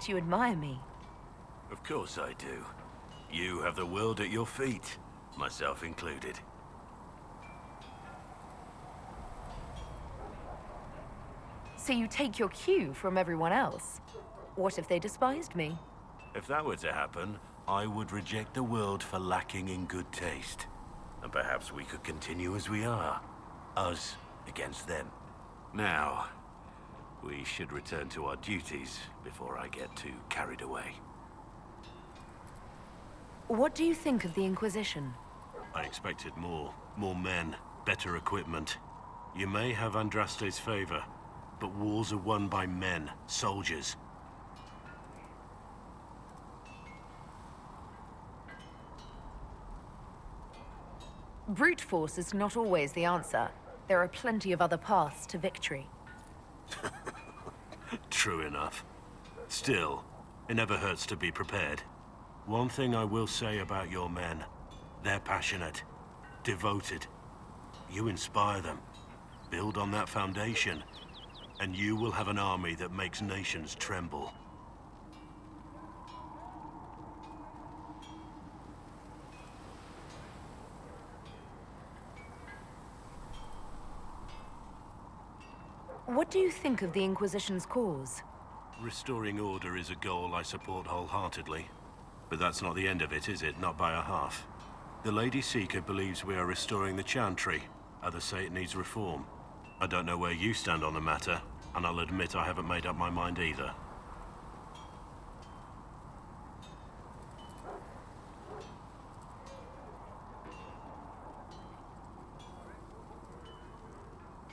bet you admire me. Of course I do. You have the world at your feet, myself included. So you take your cue from everyone else. What if they despised me? If that were to happen, I would reject the world for lacking in good taste. And perhaps we could continue as we are. Us against them. Now, we should return to our duties before I get too carried away. What do you think of the Inquisition? I expected more. More men, better equipment. You may have Andraste's favor, but wars are won by men, soldiers. Brute force is not always the answer. There are plenty of other paths to victory. True enough. Still, it never hurts to be prepared. One thing I will say about your men. They're passionate, devoted. You inspire them. Build on that foundation, and you will have an army that makes nations tremble. What do you think of the Inquisition's cause? Restoring order is a goal I support wholeheartedly. But that's not the end of it, is it? Not by a half. The Lady Seeker believes we are restoring the Chantry. Others say it needs reform. I don't know where you stand on the matter, and I'll admit I haven't made up my mind either.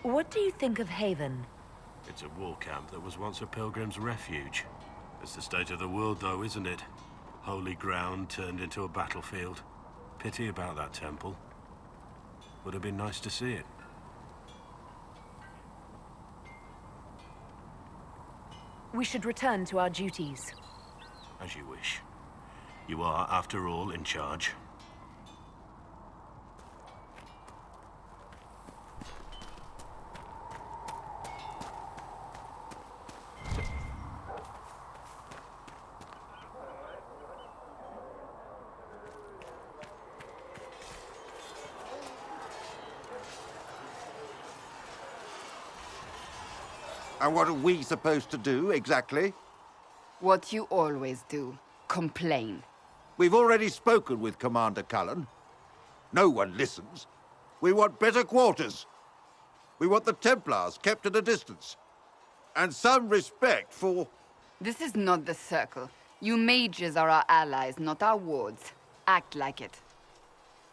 What do you think of Haven? It's a war camp that was once a pilgrim's refuge. It's the state of the world, though, isn't it? Holy ground turned into a battlefield. Pity about that temple. Would have been nice to see it. We should return to our duties. As you wish. You are, after all, in charge. And what are we supposed to do, exactly? What you always do. Complain. We've already spoken with Commander Cullen. No one listens. We want better quarters. We want the Templars kept at a distance. And some respect for... This is not the Circle. You mages are our allies, not our wards. Act like it.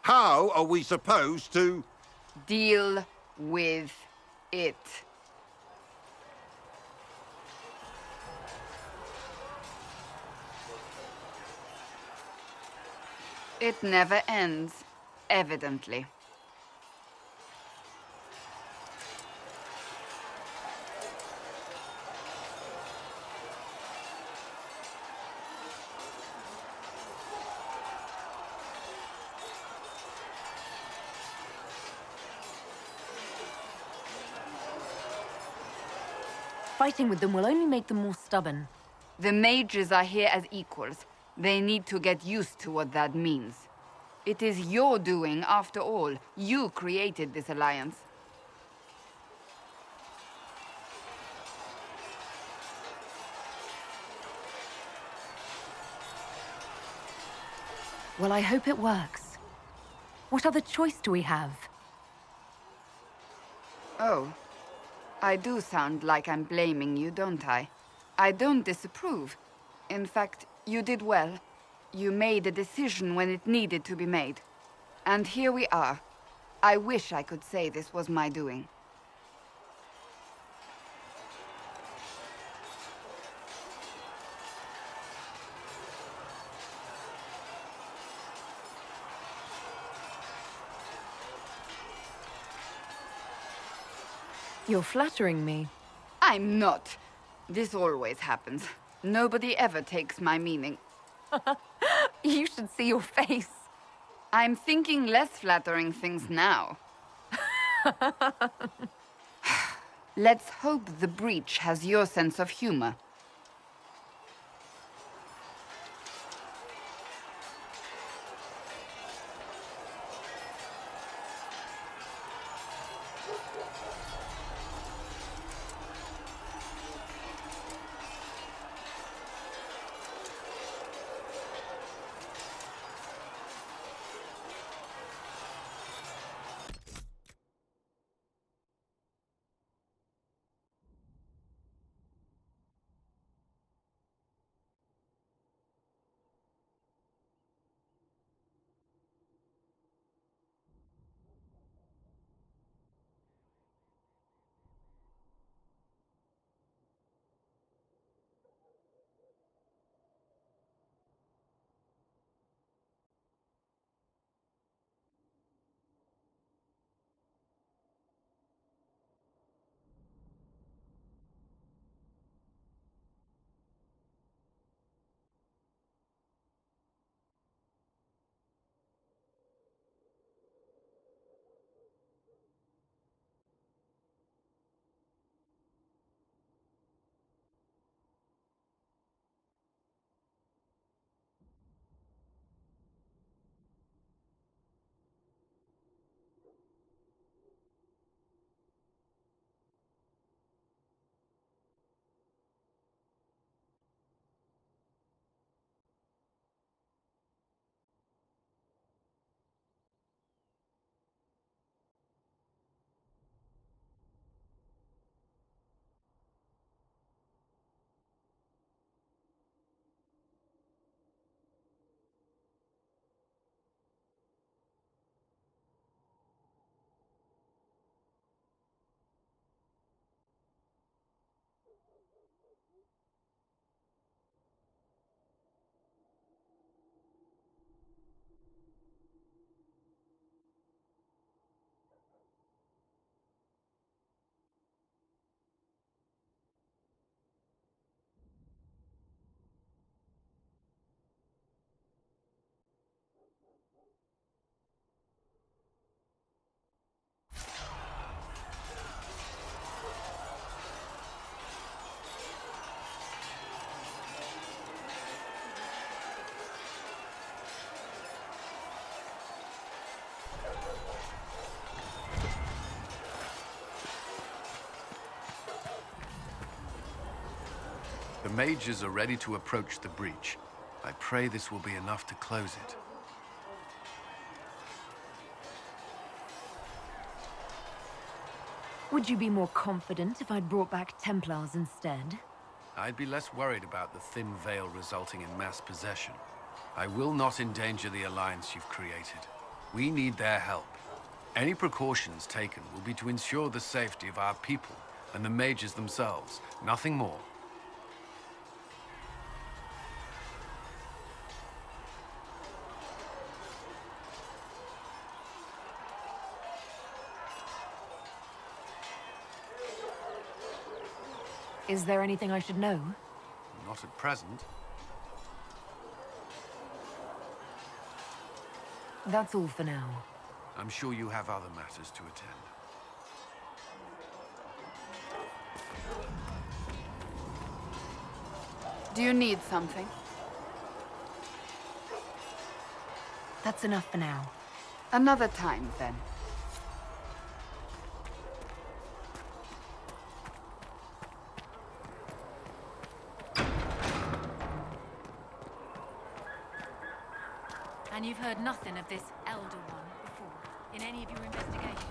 How are we supposed to... Deal with it. It never ends, evidently. Fighting with them will only make them more stubborn. The mages are here as equals. They need to get used to what that means. It is your doing, after all. You created this alliance. Well, I hope it works. What other choice do we have? Oh. I do sound like I'm blaming you, don't I? I don't disapprove. In fact, you did well. You made a decision when it needed to be made. And here we are. I wish I could say this was my doing. You're flattering me. I'm not. This always happens. Nobody ever takes my meaning. You should see your face. I'm thinking less flattering things now. Let's hope the breach has your sense of humor. The mages are ready to approach the breach. I pray this will be enough to close it. Would you be more confident if I'd brought back Templars instead? I'd be less worried about the thin veil resulting in mass possession. I will not endanger the alliance you've created. We need their help. Any precautions taken will be to ensure the safety of our people and the mages themselves, nothing more. Is there anything I should know? Not at present. That's all for now. I'm sure you have other matters to attend. Do you need something? That's enough for now. Another time, then. And you've heard nothing of this Elder One before, in any of your investigations?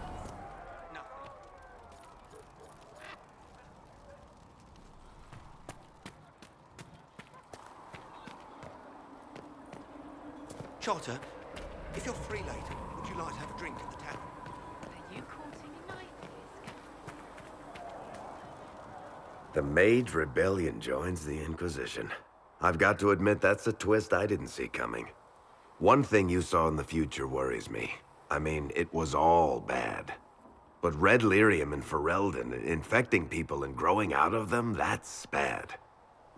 Charter, if you're free later, would you like to have a drink at the tavern? Are you courting a night? The Mage Rebellion joins the Inquisition. I've got to admit that's a twist I didn't see coming. One thing you saw in the future worries me. I mean, it was all bad. But Red Lyrium and Ferelden, infecting people and growing out of them, that's bad.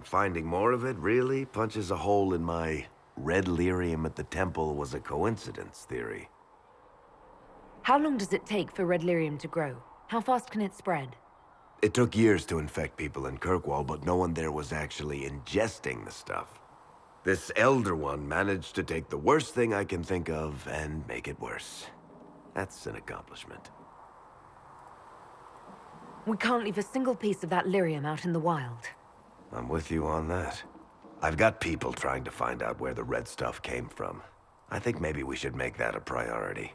Finding more of it really punches a hole in my Red Lyrium at the temple was a coincidence theory. How long does it take for Red Lyrium to grow? How fast can it spread? It took years to infect people in Kirkwall, but no one there was actually ingesting the stuff. This Elder One managed to take the worst thing I can think of and make it worse. That's an accomplishment. We can't leave a single piece of that lyrium out in the wild. I'm with you on that. I've got people trying to find out where the red stuff came from. I think maybe we should make that a priority.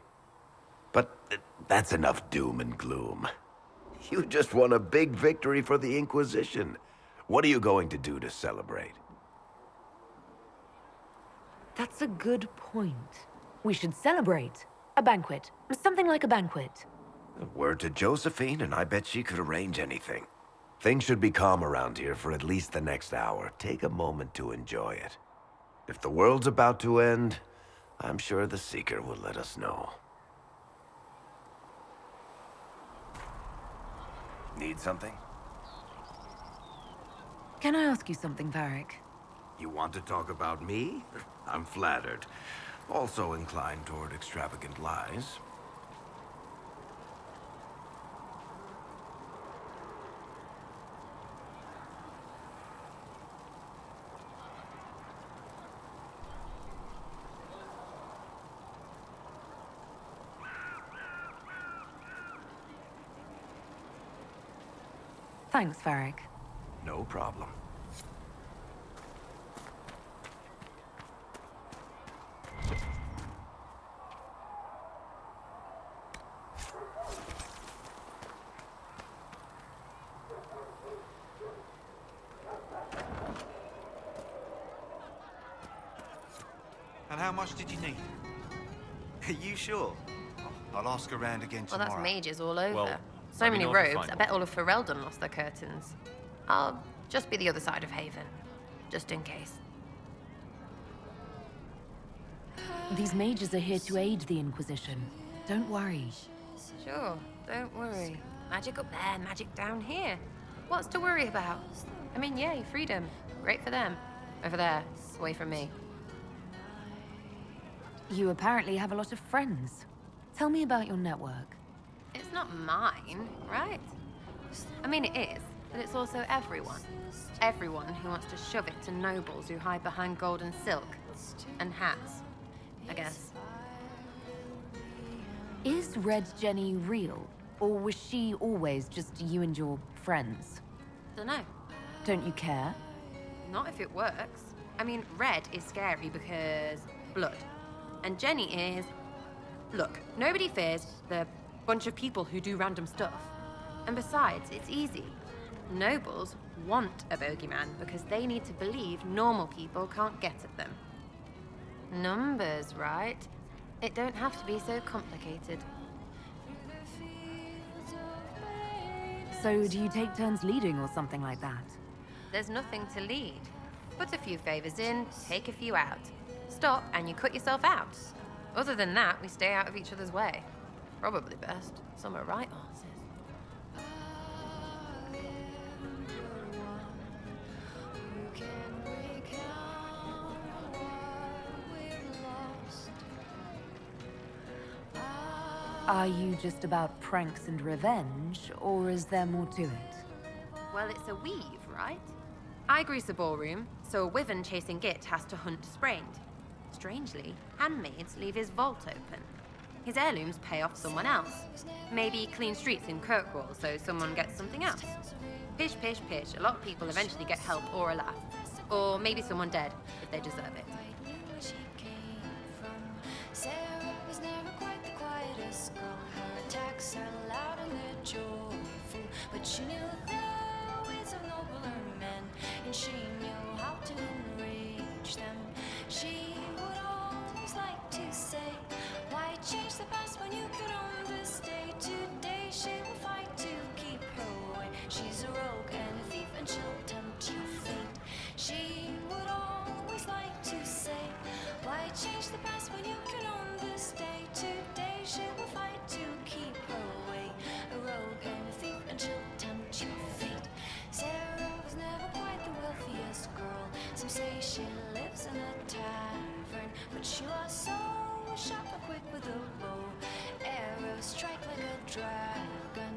But that's enough doom and gloom. You just won a big victory for the Inquisition. What are you going to do to celebrate? That's a good point. We should celebrate. A banquet. Something like a banquet. Word to Josephine, and I bet she could arrange anything. Things should be calm around here for at least the next hour. Take a moment to enjoy it. If the world's about to end, I'm sure the Seeker will let us know. Need something? Can I ask you something, Varric? You want to talk about me? I'm flattered. Also inclined toward extravagant lies. Thanks, Varric. No problem. And how much did you need? Are you sure? I'll ask around again Well, tomorrow. that's mages all over. Well, So let me many know if you robes, find I bet one. all of Ferelden lost their curtains. I'll just be the other side of Haven, just in case. These mages are here to aid the Inquisition. Don't worry. Sure, don't worry. Magic up there, magic down here. What's to worry about? I mean, yay, freedom. Great for them. Over there, away from me. You apparently have a lot of friends. Tell me about your network. It's not mine, right? I mean, it is, but it's also everyone. Everyone who wants to shove it to nobles who hide behind gold and silk. And hats, I guess. Is Red Jenny real? Or was she always just you and your friends? Dunno. Don't you care? Not if it works. I mean, red is scary because blood. And Jenny is... Look, nobody fears the bunch of people who do random stuff. And besides, it's easy. Nobles want a bogeyman because they need to believe normal people can't get at them. Numbers, right? It don't have to be so complicated. So do you take turns leading or something like that? There's nothing to lead. Put a few favors in, take a few out. Stop and you cut yourself out. Other than that, we stay out of each other's way. Probably best. Some are right answers. Are you just about pranks and revenge, or is there more to it? Well, it's a weave, right? I grease a ballroom, so a wyvern chasing Git has to hunt Sprained. Strangely, handmaids leave his vault open. His heirlooms pay off someone else. Maybe clean streets in Kirkwall so someone gets something else. Pish, pish, pish. A lot of people eventually get help or a laugh. Or maybe someone dead, if they deserve it. Sarah was never quite the quietest girl. Her attacks are loud and they're joyful, but she knew the ways of nobler men, and she knew how to enrage them. She would always like to say, why change the past when you could own this day? Today she will fight to keep her way. She's a rogue and a thief and she'll tempt your fate. She would always like to say, why change the past when you can own this day? Today she will fight to keep her way. A rogue and a thief and she'll tempt your fate. Sarah was never quite the wealthiest girl. Some say she lives in a tavern, but she was so sharp and quick with a bow. Arrows strike like a dragon.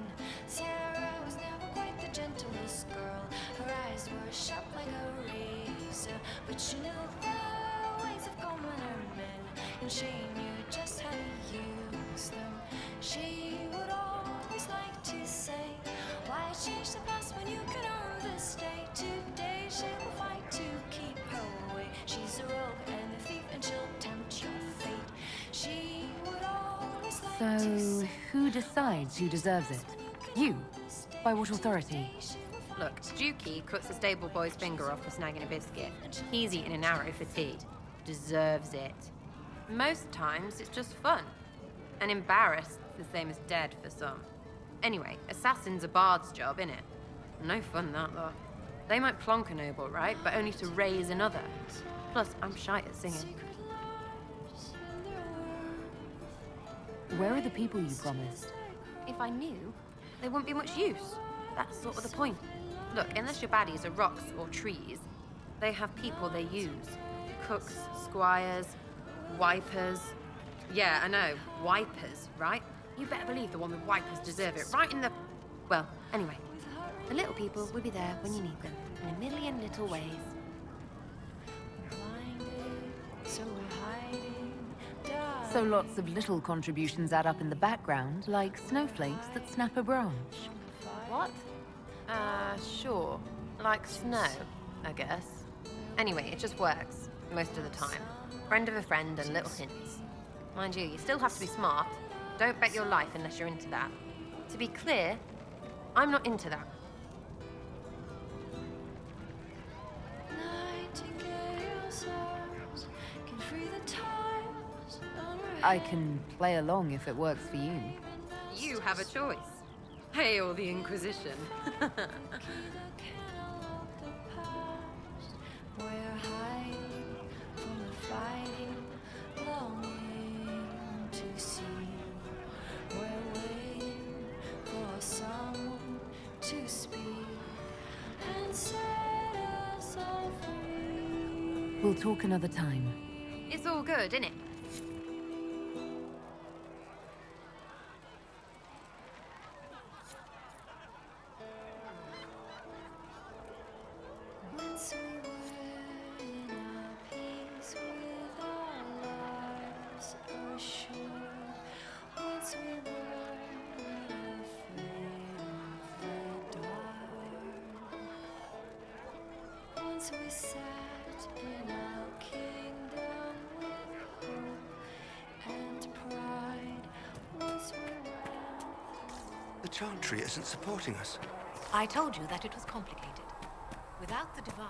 Sarah was never quite the gentlest girl. Her eyes were sharp like a razor, but she knew the ways of commoner men, and she knew just how to use them. She would always like to say, why change the past when you can own this day? Today she will fight to keep her way. She's a rogue and a thief and she'll tempt your fate. She would always like to So, say, who decides who deserves it? You? By what authority? Look, Dukey cuts a stable boy's finger off for snagging a biscuit. He's eating an arrow for tea. Deserves it. Most times, it's just fun. And embarrassed, the same as dead for some. Anyway, assassin's a bard's job, innit? No fun, that, though. They might plonk a noble, right? But only to raise another. Plus, I'm shy at singing. Where are the people you promised? If I knew, they wouldn't be much use. That's sort of the point. Look, unless your baddies are rocks or trees, they have people they use. Cooks, squires, wipers. Yeah, I know, wipers, right? You better believe the one with wipers deserve it, right in the... Well, anyway, the little people will be there when you need them, in a million little ways. so we're hiding. So lots of little contributions add up in the background, like snowflakes that snap a branch. What? Sure. Like snow, I guess. Anyway, it just works, most of the time. Friend of a friend and little hints. Mind you, you still have to be smart. Don't bet your life unless you're into that. To be clear, I'm not into that. Nightingale songs can free the times on our I can play along if it works for you. You have a choice. Hail the Inquisition. We're hiding from the fighting, longing to see. We're waiting for someone to speak and set us all free. We'll talk another time. It's all good, innit? Once we were in our peace with our lives assured. Once we weren't afraid of the dark. Once as we sat in our kingdom with hope and pride once we went. The Chantry isn't supporting us. I told you that it was complicated. Without the Divine...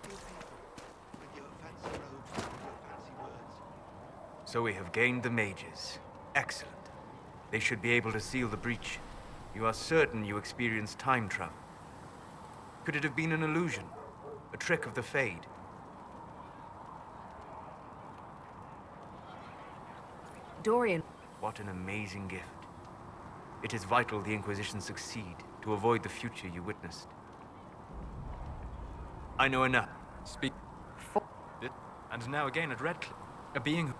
With your fancy robes and your fancy words. So we have gained the mages. Excellent. They should be able to seal the breach. You are certain you experienced time travel? Could it have been an illusion? A trick of the Fade? Dorian... What an amazing gift. It is vital the Inquisition succeed to avoid the future you witnessed. I know enough. Speak. And now again at Redcliffe. A being who...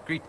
Greet.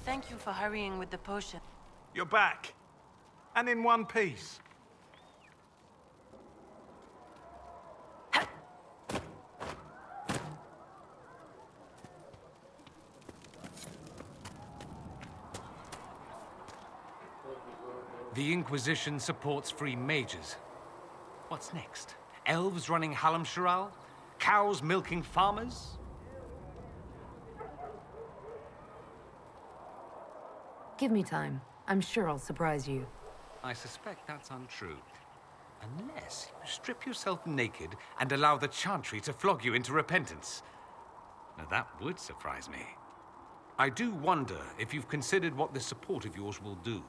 Thank you for hurrying with the potion. You're back. And in one piece. The Inquisition supports free mages. What's next? Elves running Halamsharal? Cows milking farmers? Give me time. I'm sure I'll surprise you. I suspect that's untrue. Unless you strip yourself naked and allow the Chantry to flog you into repentance. Now that would surprise me. I do wonder if you've considered what this support of yours will do.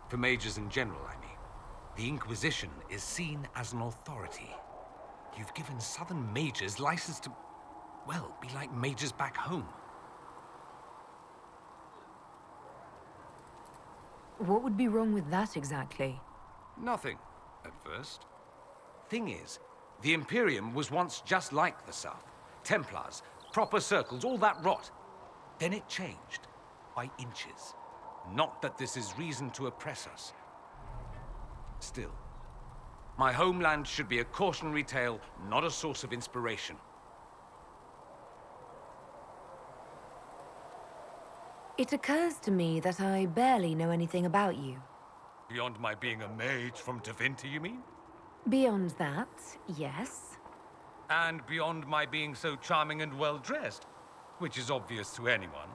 For mages in general, I mean. The Inquisition is seen as an authority. You've given Southern mages license to, well, be like mages back home. What would be wrong with that exactly? Nothing, at first. Thing is, the Imperium was once just like the South. Templars, proper circles, all that rot. Then it changed, by inches. Not that this is reason to oppress us. Still, my homeland should be a cautionary tale, not a source of inspiration. It occurs to me that I barely know anything about you. Beyond my being a mage from Tevinter, you mean? Beyond that, yes. And beyond my being so charming and well-dressed, which is obvious to anyone.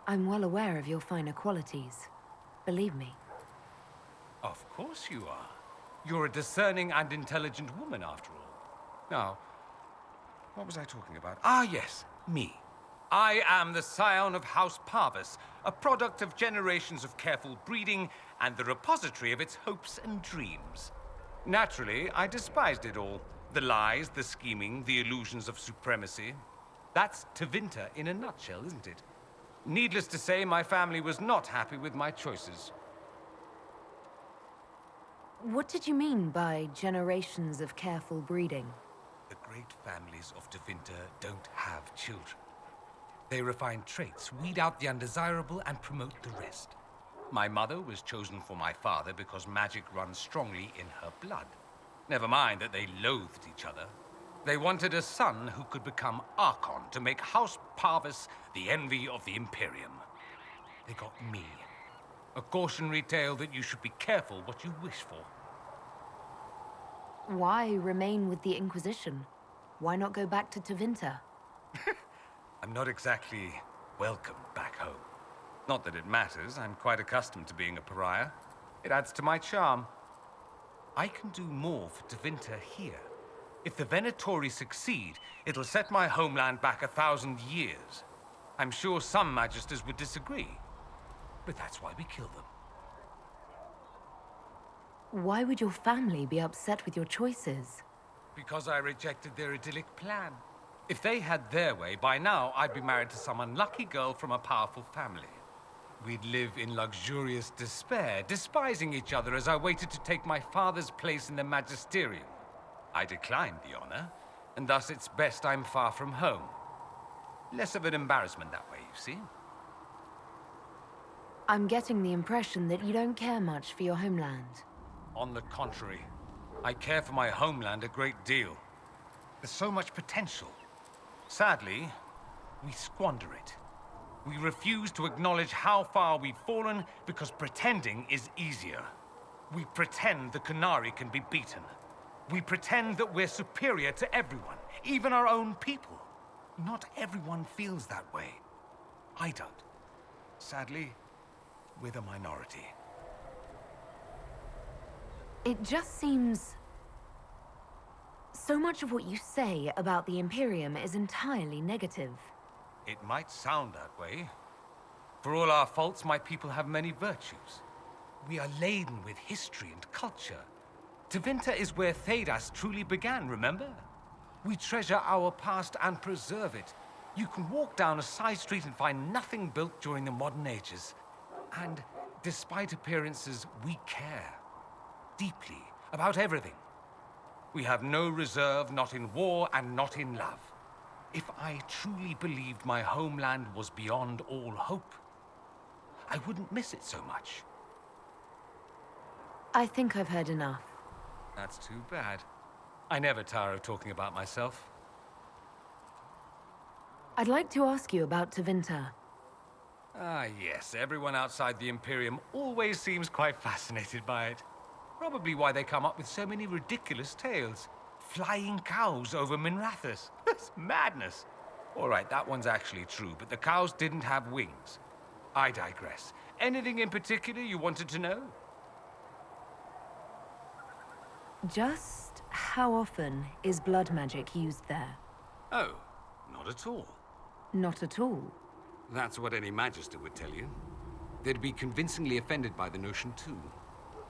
I'm well aware of your finer qualities. Believe me. Of course you are. You're a discerning and intelligent woman, after all. Now, what was I talking about? Ah, yes, me. I am the scion of House Parvis, a product of generations of careful breeding and the repository of its hopes and dreams. Naturally, I despised it all. The lies, the scheming, the illusions of supremacy. That's Tevinter in a nutshell, isn't it? Needless to say, my family was not happy with my choices. What did you mean by generations of careful breeding? The great families of Tevinter don't have children. They refine traits, weed out the undesirable, and promote the rest. My mother was chosen for my father because magic runs strongly in her blood. Never mind that they loathed each other. They wanted a son who could become Archon to make House Parvis the envy of the Imperium. They got me. A cautionary tale that you should be careful what you wish for. Why remain with the Inquisition? Why not go back to Tevinter? I'm not exactly welcome back home. Not that it matters, I'm quite accustomed to being a pariah. It adds to my charm. I can do more for Tevinter here. If the Venatori succeed, it'll set my homeland back 1,000 years. I'm sure some magisters would disagree, but that's why we kill them. Why would your family be upset with your choices? Because I rejected their idyllic plan. If they had their way, by now I'd be married to some unlucky girl from a powerful family. We'd live in luxurious despair, despising each other as I waited to take my father's place in the magisterium. I declined the honor, and thus it's best I'm far from home. Less of an embarrassment that way, you see. I'm getting the impression that you don't care much for your homeland. On the contrary, I care for my homeland a great deal. There's so much potential. Sadly, we squander it. We refuse to acknowledge how far we've fallen because pretending is easier. We pretend the Qunari can be beaten. We pretend that we're superior to everyone, even our own people. Not everyone feels that way. I don't. Sadly, we're the minority. It just seems... So much of what you say about the Imperium is entirely negative. It might sound that way. For all our faults, my people have many virtues. We are laden with history and culture. Tevinter is where Thedas truly began, remember? We treasure our past and preserve it. You can walk down a side street and find nothing built during the modern ages. And despite appearances, we care. Deeply, about everything. We have no reserve, not in war and not in love. If I truly believed my homeland was beyond all hope, I wouldn't miss it so much. I think I've heard enough. That's too bad. I never tire of talking about myself. I'd like to ask you about Tevinter. Ah, yes. Everyone outside the Imperium always seems quite fascinated by it. Probably why they come up with so many ridiculous tales. Flying cows over Minrathous. That's madness. All right, that one's actually true, but the cows didn't have wings. I digress. Anything in particular you wanted to know? Just how often is blood magic used there? Oh, not at all. Not at all. That's what any Magister would tell you. They'd be convincingly offended by the notion, too.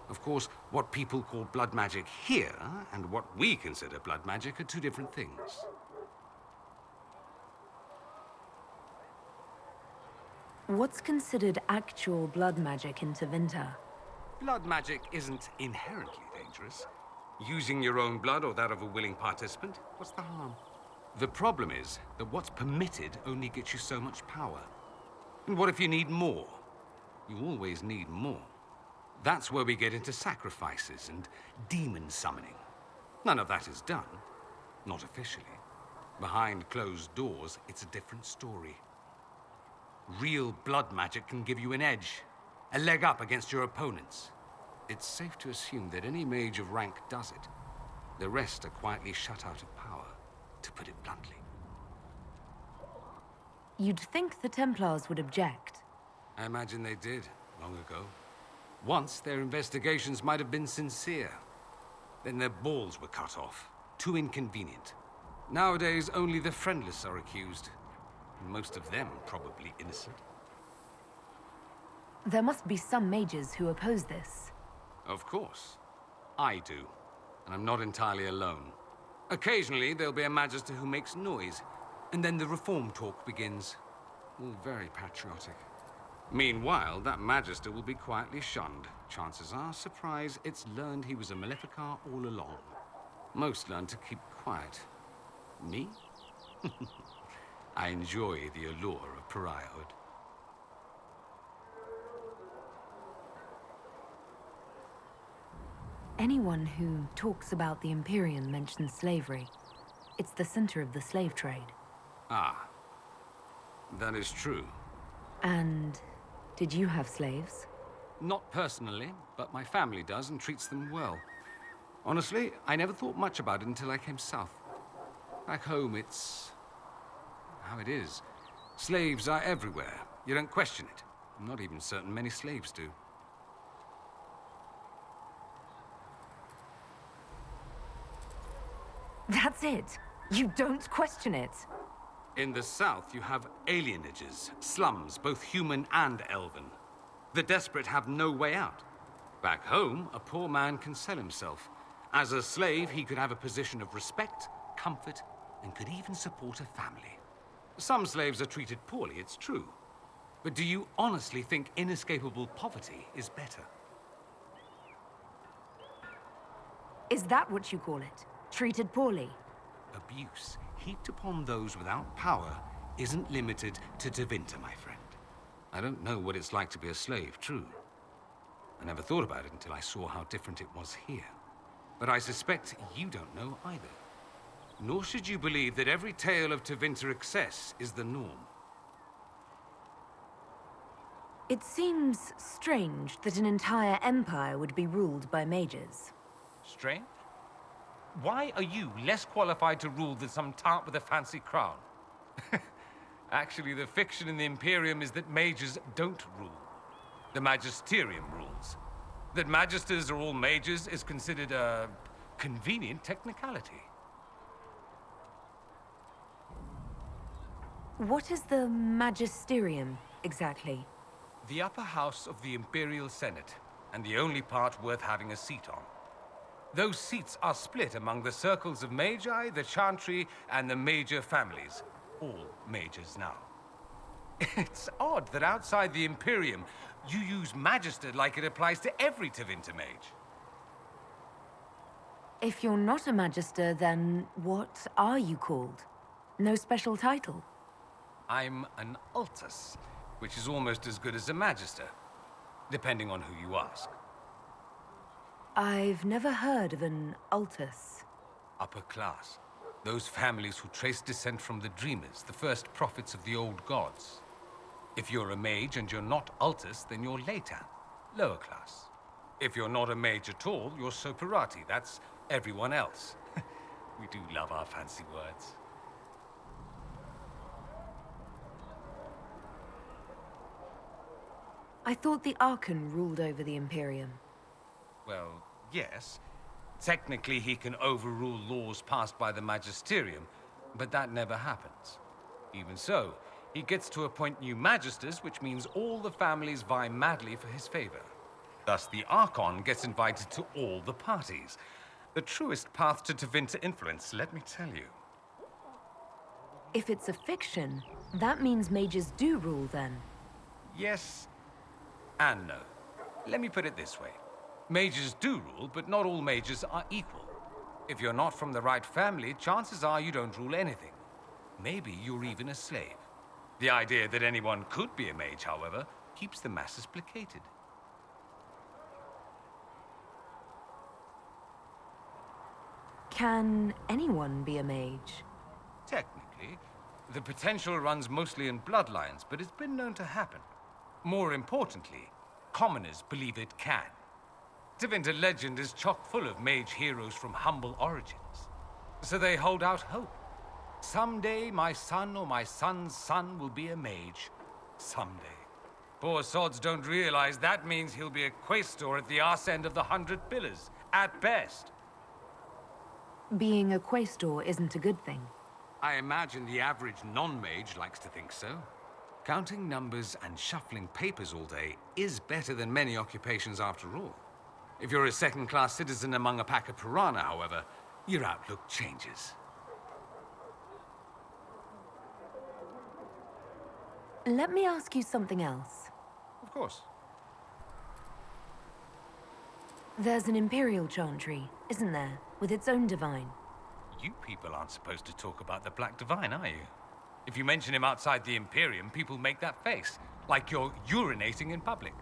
Of course, what people call blood magic here, and what we consider blood magic, are two different things. What's considered actual blood magic in Tevinter? Blood magic isn't inherently dangerous. Using your own blood or that of a willing participant, what's the harm? The problem is that what's permitted only gets you so much power. And what if you need more? You always need more. That's where we get into sacrifices and demon summoning. None of that is done. Not officially. Behind closed doors, it's a different story. Real blood magic can give you an edge, a leg up against your opponents. It's safe to assume that any mage of rank does it. The rest are quietly shut out of power, to put it bluntly. You'd think the Templars would object. I imagine they did, long ago. Once, their investigations might have been sincere. Then their balls were cut off. Too inconvenient. Nowadays, only the friendless are accused. Most of them probably innocent. There must be some mages who oppose this. Of course. I do. And I'm not entirely alone. Occasionally, there'll be a Magister who makes noise, and then the reform talk begins. All very patriotic. Meanwhile, that Magister will be quietly shunned. Chances are, surprise, it's learned he was a Maleficar all along. Most learn to keep quiet. Me? I enjoy the allure of pariahhood. Anyone who talks about the Imperium mentions slavery. It's the center of the slave trade. Ah. That is true. And did you have slaves? Not personally, but my family does and treats them well. Honestly, I never thought much about it until I came south. Back home, it's how it is. Slaves are everywhere. You don't question it. I'm not even certain many slaves do. That's it. You don't question it. In the south, you have alienages, slums, both human and elven. The desperate have no way out. Back home, a poor man can sell himself. As a slave, he could have a position of respect, comfort, and could even support a family. Some slaves are treated poorly, it's true. But do you honestly think inescapable poverty is better? Is that what you call it? Treated poorly? Abuse heaped upon those without power isn't limited to Tevinter, my friend. I don't know what it's like to be a slave, true. I never thought about it until I saw how different it was here. But I suspect you don't know either. Nor should you believe that every tale of Tevinter excess is the norm. It seems strange that an entire empire would be ruled by mages. Strange? Why are you less qualified to rule than some tart with a fancy crown? Actually, the fiction in the Imperium is that mages don't rule. The Magisterium rules. That magisters are all mages is considered a convenient technicality. What is the Magisterium, exactly? The upper house of the Imperial Senate, and the only part worth having a seat on. Those seats are split among the circles of Magi, the Chantry, and the major families. All mages now. It's odd that outside the Imperium, you use Magister like it applies to every Tevinter mage. If you're not a Magister, then what are you called? No special title? I'm an Altus, which is almost as good as a Magister, depending on who you ask. I've never heard of an Altus. Upper class. Those families who trace descent from the Dreamers, the first prophets of the old gods. If you're a mage and you're not Altus, then you're Leitan, lower class. If you're not a mage at all, you're Soperati. That's everyone else. We do love our fancy words. I thought the Archon ruled over the Imperium. Well, yes. Technically, he can overrule laws passed by the Magisterium, but that never happens. Even so, he gets to appoint new Magisters, which means all the families vie madly for his favor. Thus, the Archon gets invited to all the parties. The truest path to Tevinter influence, let me tell you. If it's a fiction, that means mages do rule then. Yes and no. Let me put it this way. Mages do rule, but not all mages are equal. If you're not from the right family, chances are you don't rule anything. Maybe you're even a slave. The idea that anyone could be a mage, however, keeps the masses placated. Can anyone be a mage? Technically, the potential runs mostly in bloodlines, but it's been known to happen. More importantly, commoners believe it can. Tevinter legend is chock full of mage heroes from humble origins. So they hold out hope. Someday my son or my son's son will be a mage. Someday. Poor sods don't realize that means he'll be a quaestor at the arse end of the 100 Pillars, at best. Being a quaestor isn't a good thing. I imagine the average non-mage likes to think so. Counting numbers and shuffling papers all day is better than many occupations after all. If you're a second-class citizen among a pack of piranha, however, your outlook changes. Let me ask you something else. Of course. There's an Imperial Chantry, isn't there? With its own divine. You people aren't supposed to talk about the Black Divine, are you? If you mention him outside the Imperium, people make that face, like you're urinating in public.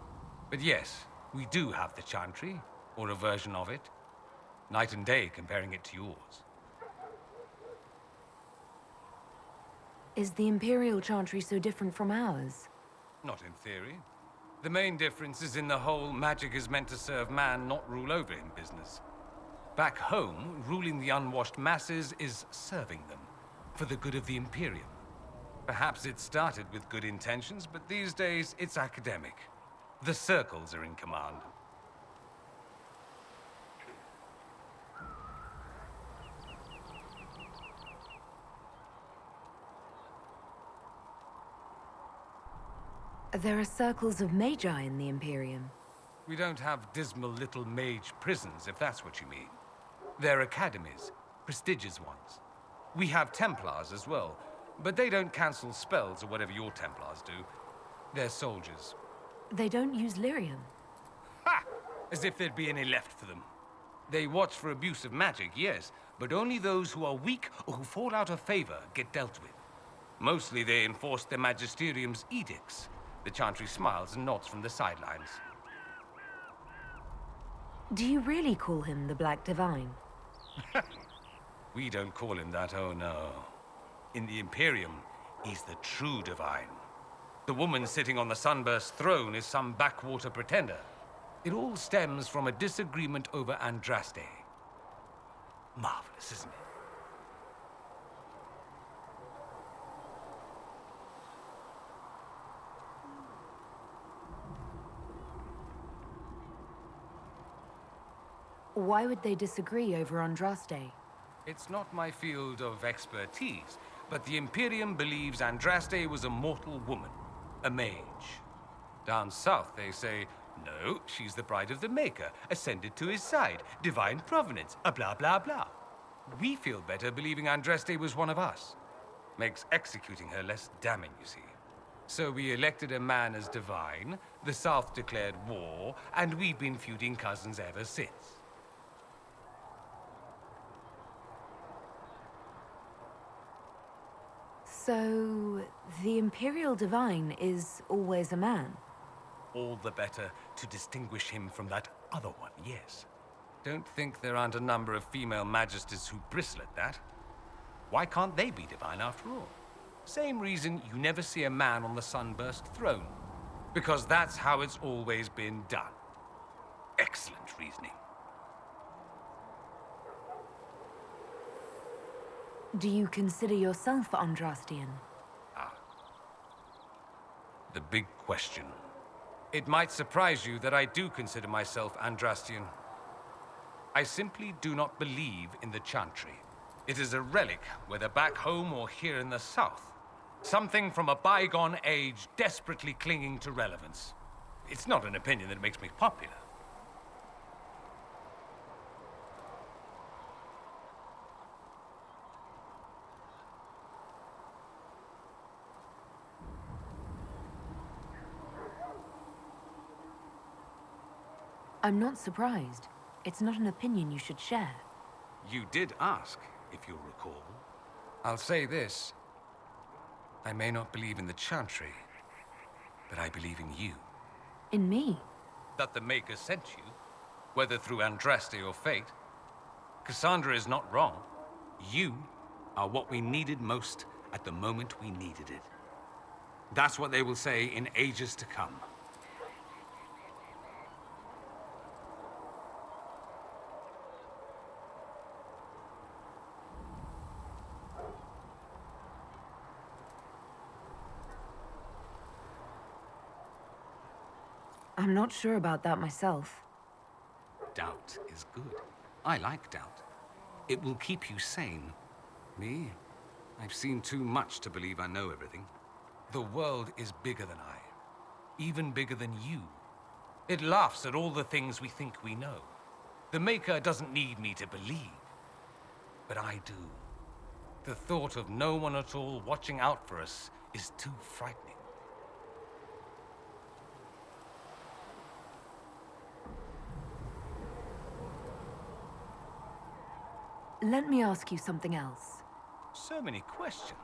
But yes, we do have the Chantry, or a version of it. Night and day comparing it to yours. Is the Imperial Chantry so different from ours? Not in theory. The main difference is in the whole magic is meant to serve man, not rule over him business. Back home, ruling the unwashed masses is serving them, for the good of the Imperium. Perhaps it started with good intentions, but these days it's academic. The circles are in command. There are circles of magi in the Imperium. We don't have dismal little mage prisons, if that's what you mean. They're academies, prestigious ones. We have Templars as well, but they don't cancel spells or whatever your Templars do. They're soldiers. They don't use lyrium. Ha! As if there'd be any left for them. They watch for abuse of magic, yes, but only those who are weak or who fall out of favor get dealt with. Mostly they enforce their Magisterium's edicts. The Chantry smiles and nods from the sidelines. Do you really call him the Black Divine? We don't call him that, oh no. In the Imperium, he's the true divine. The woman sitting on the Sunburst throne is some backwater pretender. It all stems from a disagreement over Andraste. Marvelous, isn't it? Why would they disagree over Andraste? It's not my field of expertise, but the Imperium believes Andraste was a mortal woman, a mage. Down south, they say, no, she's the bride of the Maker, ascended to his side, divine provenance, a blah blah blah. We feel better believing Andraste was one of us. Makes executing her less damning, you see. So we elected a man as divine, the South declared war, and we've been feuding cousins ever since. So, the Imperial Divine is always a man? All the better to distinguish him from that other one, yes. Don't think there aren't a number of female magisters who bristle at that. Why can't they be divine after all? Same reason you never see a man on the Sunburst throne. Because that's how it's always been done. Excellent reasoning. Do you consider yourself Andrastian? The big question. It might surprise you that I do consider myself Andrastian. I simply do not believe in the Chantry. It is a relic, whether back home or here in the south. Something from a bygone age desperately clinging to relevance. It's not an opinion that makes me popular. I'm not surprised. It's not an opinion you should share. You did ask, if you'll recall. I'll say this. I may not believe in the Chantry, but I believe in you. In me? That the Maker sent you, whether through Andraste or fate. Cassandra is not wrong. You are what we needed most at the moment we needed it. That's what they will say in ages to come. I'm not sure about that myself. Doubt is good. I like doubt. It will keep you sane. Me? I've seen too much to believe I know everything. The world is bigger than I. Even bigger than you. It laughs at all the things we think we know. The Maker doesn't need me to believe. But I do. The thought of no one at all watching out for us is too frightening. Let me ask you something else. So many questions.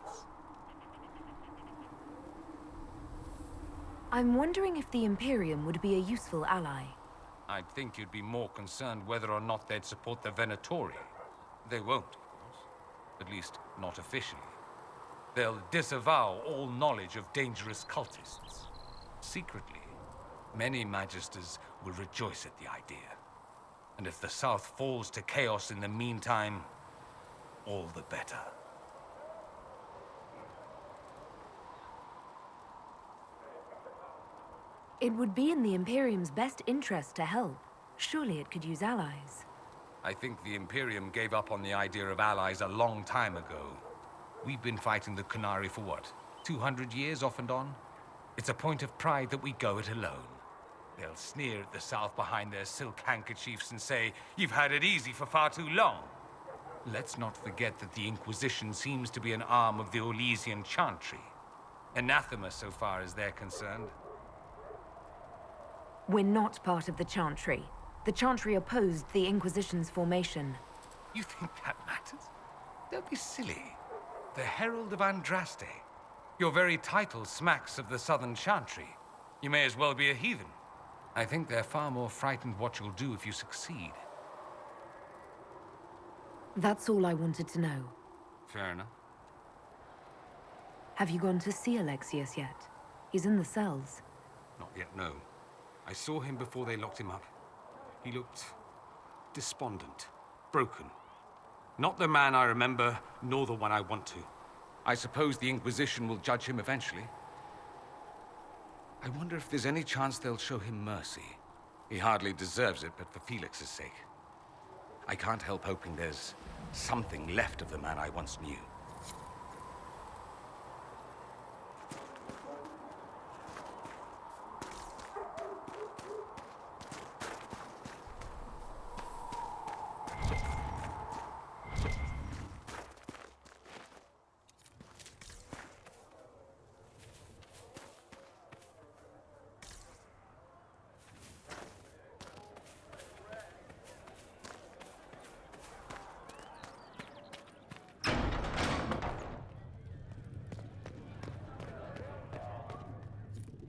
I'm wondering if the Imperium would be a useful ally. I'd think you'd be more concerned whether or not they'd support the Venatori. They won't, of course. At least, not officially. They'll disavow all knowledge of dangerous cultists. Secretly, many Magisters will rejoice at the idea. And if the South falls to chaos in the meantime, all the better. It would be in the Imperium's best interest to help. Surely it could use allies. I think the Imperium gave up on the idea of allies a long time ago. We've been fighting the Qunari for what, 200 years off and on? It's a point of pride that we go it alone. They'll sneer at the South behind their silk handkerchiefs and say, "You've had it easy for far too long." Let's not forget that the Inquisition seems to be an arm of the Orlesian Chantry. Anathema so far as they're concerned. We're not part of the Chantry. The Chantry opposed the Inquisition's formation. You think that matters? Don't be silly. The Herald of Andraste. Your very title smacks of the Southern Chantry. You may as well be a heathen. I think they're far more frightened what you'll do if you succeed. That's all I wanted to know. Fair enough. Have you gone to see Alexius yet? He's in the cells. Not yet, no. I saw him before they locked him up. He looked despondent, broken. Not the man I remember, nor the one I want to. I suppose the Inquisition will judge him eventually. I wonder if there's any chance they'll show him mercy. He hardly deserves it, but for Felix's sake. I can't help hoping there's something left of the man I once knew.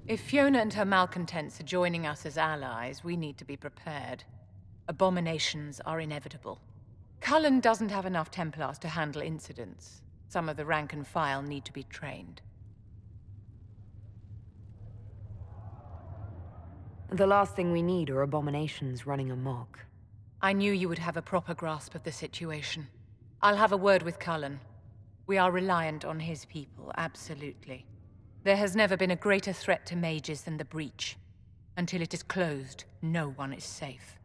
If Fiona and her malcontents are joining us as allies, we need to be prepared. Abominations are inevitable. Cullen doesn't have enough Templars to handle incidents. Some of the rank and file need to be trained. The last thing we need are abominations running amok. I knew you would have a proper grasp of the situation. I'll have a word with Cullen. We are reliant on his people, absolutely. There has never been a greater threat to mages than the Breach. Until it is closed, no one is safe.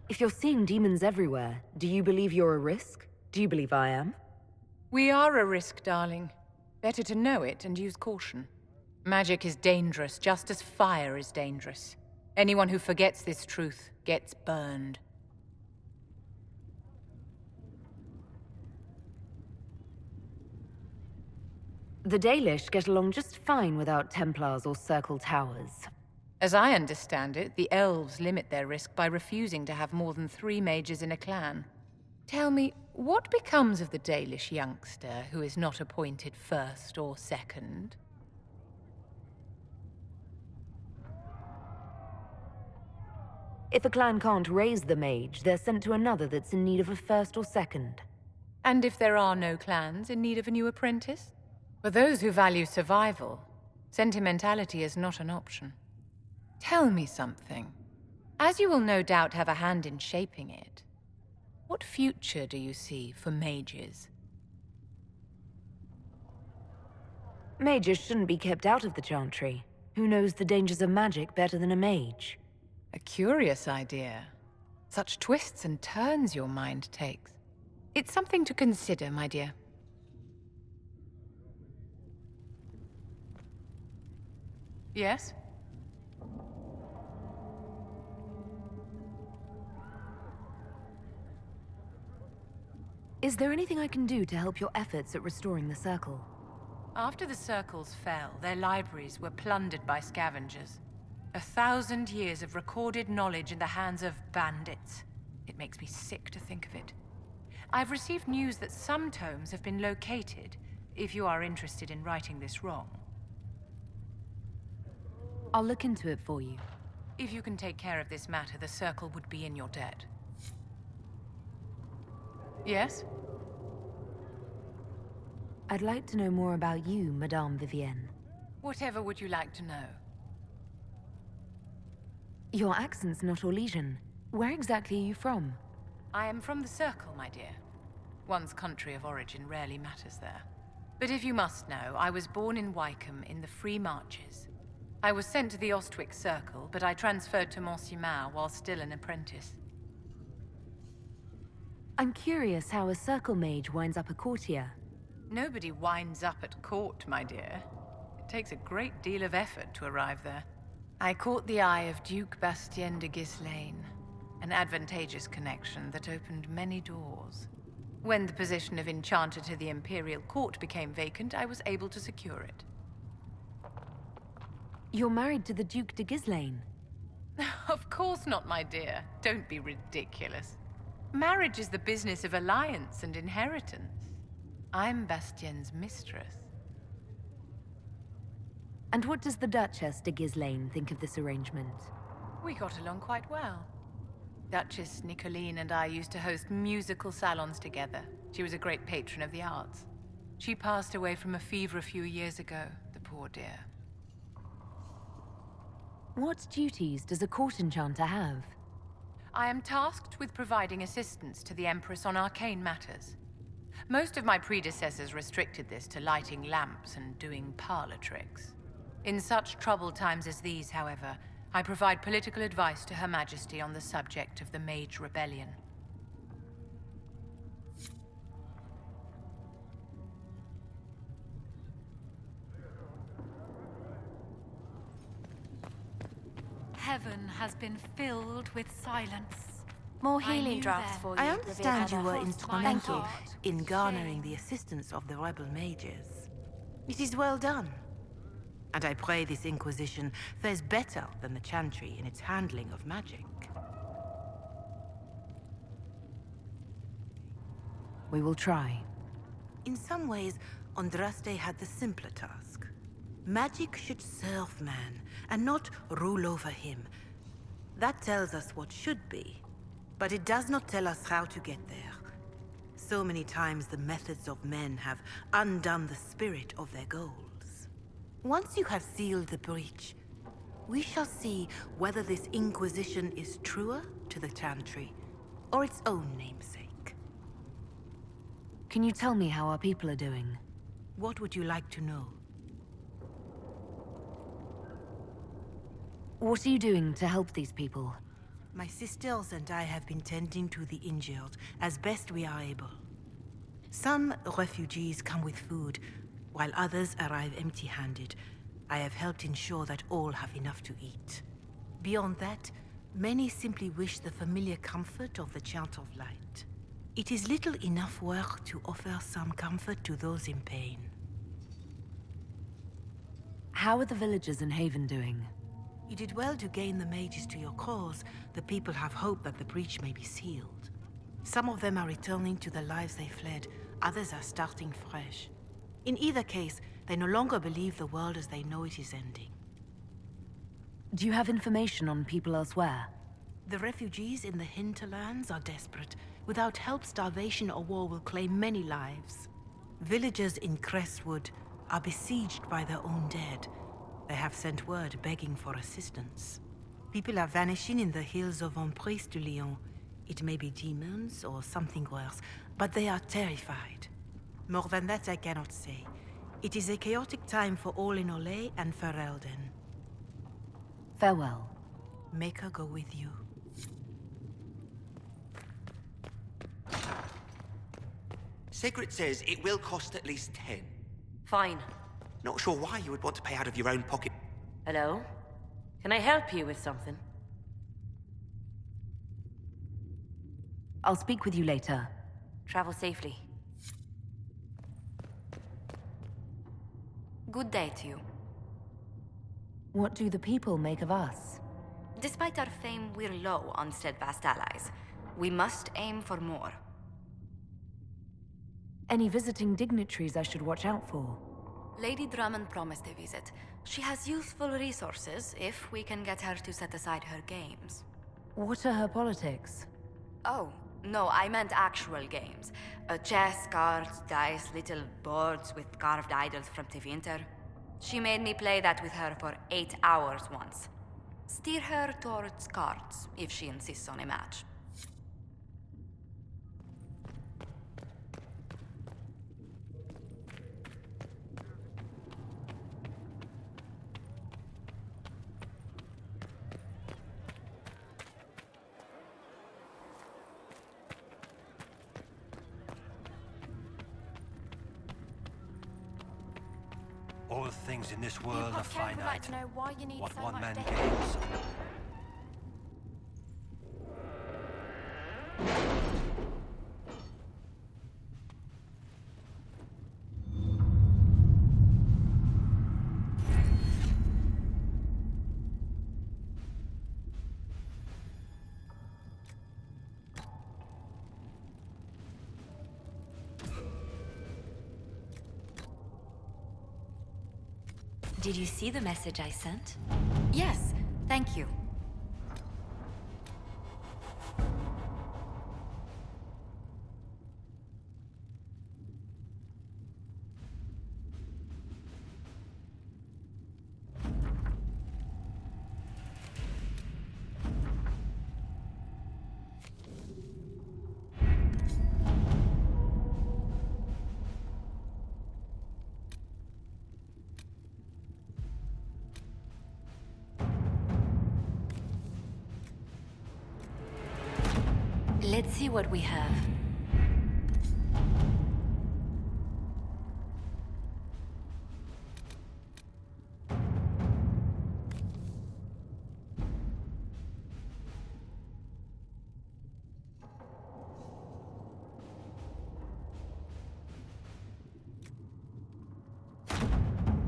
If you're seeing demons everywhere, do you believe you're a risk? Do you believe I am? We are a risk, darling. Better to know it and use caution. Magic is dangerous, just as fire is dangerous. Anyone who forgets this truth gets burned. The Dalish get along just fine without Templars or Circle Towers. As I understand it, the elves limit their risk by refusing to have more than 3 mages in a clan. Tell me, what becomes of the Dalish youngster who is not appointed first or second? If a clan can't raise the mage, they're sent to another that's in need of a first or second. And if there are no clans in need of a new apprentice? For those who value survival, sentimentality is not an option. Tell me something. As you will no doubt have a hand in shaping it, what future do you see for mages? Mages shouldn't be kept out of the Chantry. Who knows the dangers of magic better than a mage? A curious idea. Such twists and turns your mind takes. It's something to consider, my dear. Yes? Is there anything I can do to help your efforts at restoring the Circle? After the Circles fell, their libraries were plundered by scavengers. 1,000 years of recorded knowledge in the hands of bandits. It makes me sick to think of it. I've received news that some tomes have been located, if you are interested in righting this wrong. I'll look into it for you. If you can take care of this matter, the Circle would be in your debt. Yes? I'd like to know more about you, Madame Vivienne. Whatever would you like to know? Your accent's not Orlesian. Where exactly are you from? I am from the Circle, my dear. One's country of origin rarely matters there. But if you must know, I was born in Wycombe in the Free Marches. I was sent to the Ostwick Circle, but I transferred to Monsignor while still an apprentice. I'm curious how a Circle mage winds up a courtier. Nobody winds up at court, my dear. It takes a great deal of effort to arrive there. I caught the eye of Duke Bastien de Ghislaine, an advantageous connection that opened many doors. When the position of Enchanter to the Imperial Court became vacant, I was able to secure it. You're married to the Duke de Ghislaine? Of course not, my dear. Don't be ridiculous. Marriage is the business of alliance and inheritance. I'm Bastien's mistress. And what does the Duchess de Ghislaine think of this arrangement? We got along quite well. Duchess Nicoline and I used to host musical salons together. She was a great patron of the arts. She passed away from a fever a few years ago, the poor dear. What duties does a court enchanter have? I am tasked with providing assistance to the Empress on arcane matters. Most of my predecessors restricted this to lighting lamps and doing parlor tricks. In such troubled times as these, however, I provide political advice to Her Majesty on the subject of the Mage Rebellion. Heaven has been filled with silence. More I healing knew drafts then. for you. I understand you were Thank instrumental you. in garnering the assistance of the rebel mages. It is well done. And I pray this Inquisition fares better than the Chantry in its handling of magic. We will try. In some ways, Andraste had the simpler task. Magic should serve man, and not rule over him. That tells us what should be, but it does not tell us how to get there. So many times the methods of men have undone the spirit of their goals. Once you have sealed the breach, we shall see whether this Inquisition is truer to the Chantry, or its own namesake. Can you tell me how our people are doing? What would you like to know? What are you doing to help these people? My sisters and I have been tending to the injured as best we are able. Some refugees come with food, while others arrive empty-handed. I have helped ensure that all have enough to eat. Beyond that, many simply wish the familiar comfort of the Chant of Light. It is little enough work to offer some comfort to those in pain. How are the villagers in Haven doing? You did well to gain the mages to your cause. The people have hope that the breach may be sealed. Some of them are returning to the lives they fled. Others are starting fresh. In either case, they no longer believe the world as they know it is ending. Do you have information on people elsewhere? The refugees in the hinterlands are desperate. Without help, starvation or war will claim many lives. Villagers in Crestwood are besieged by their own dead. They have sent word begging for assistance. People are vanishing in the hills of Emprise de Lyon. It may be demons or something worse, but they are terrified. More than that I cannot say. It is a chaotic time for all in Olay and Ferelden. Farewell. Make her go with you. Sigrid says it will cost at least 10. Fine. Not sure why you would want to pay out of your own pocket. Hello? Can I help you with something? I'll speak with you later. Travel safely. Good day to you. What do the people make of us? Despite our fame, we're low on steadfast allies. We must aim for more. Any visiting dignitaries I should watch out for? Lady Drummond promised a visit. She has useful resources if we can get her to set aside her games. What are her politics? Oh, no, I meant actual games. Chess, cards, dice, little boards with carved idols from Tevinter. She made me play that with her for 8 hours once. Steer her towards cards, if she insists on a match. All the things in this world are finite. Would like to know why you need What so one much man data. gains. Did you see the message I sent? Yes, thank you. Let's see what we have.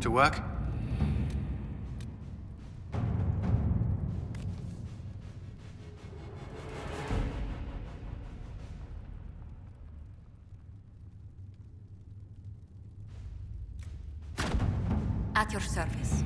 To work? At your service.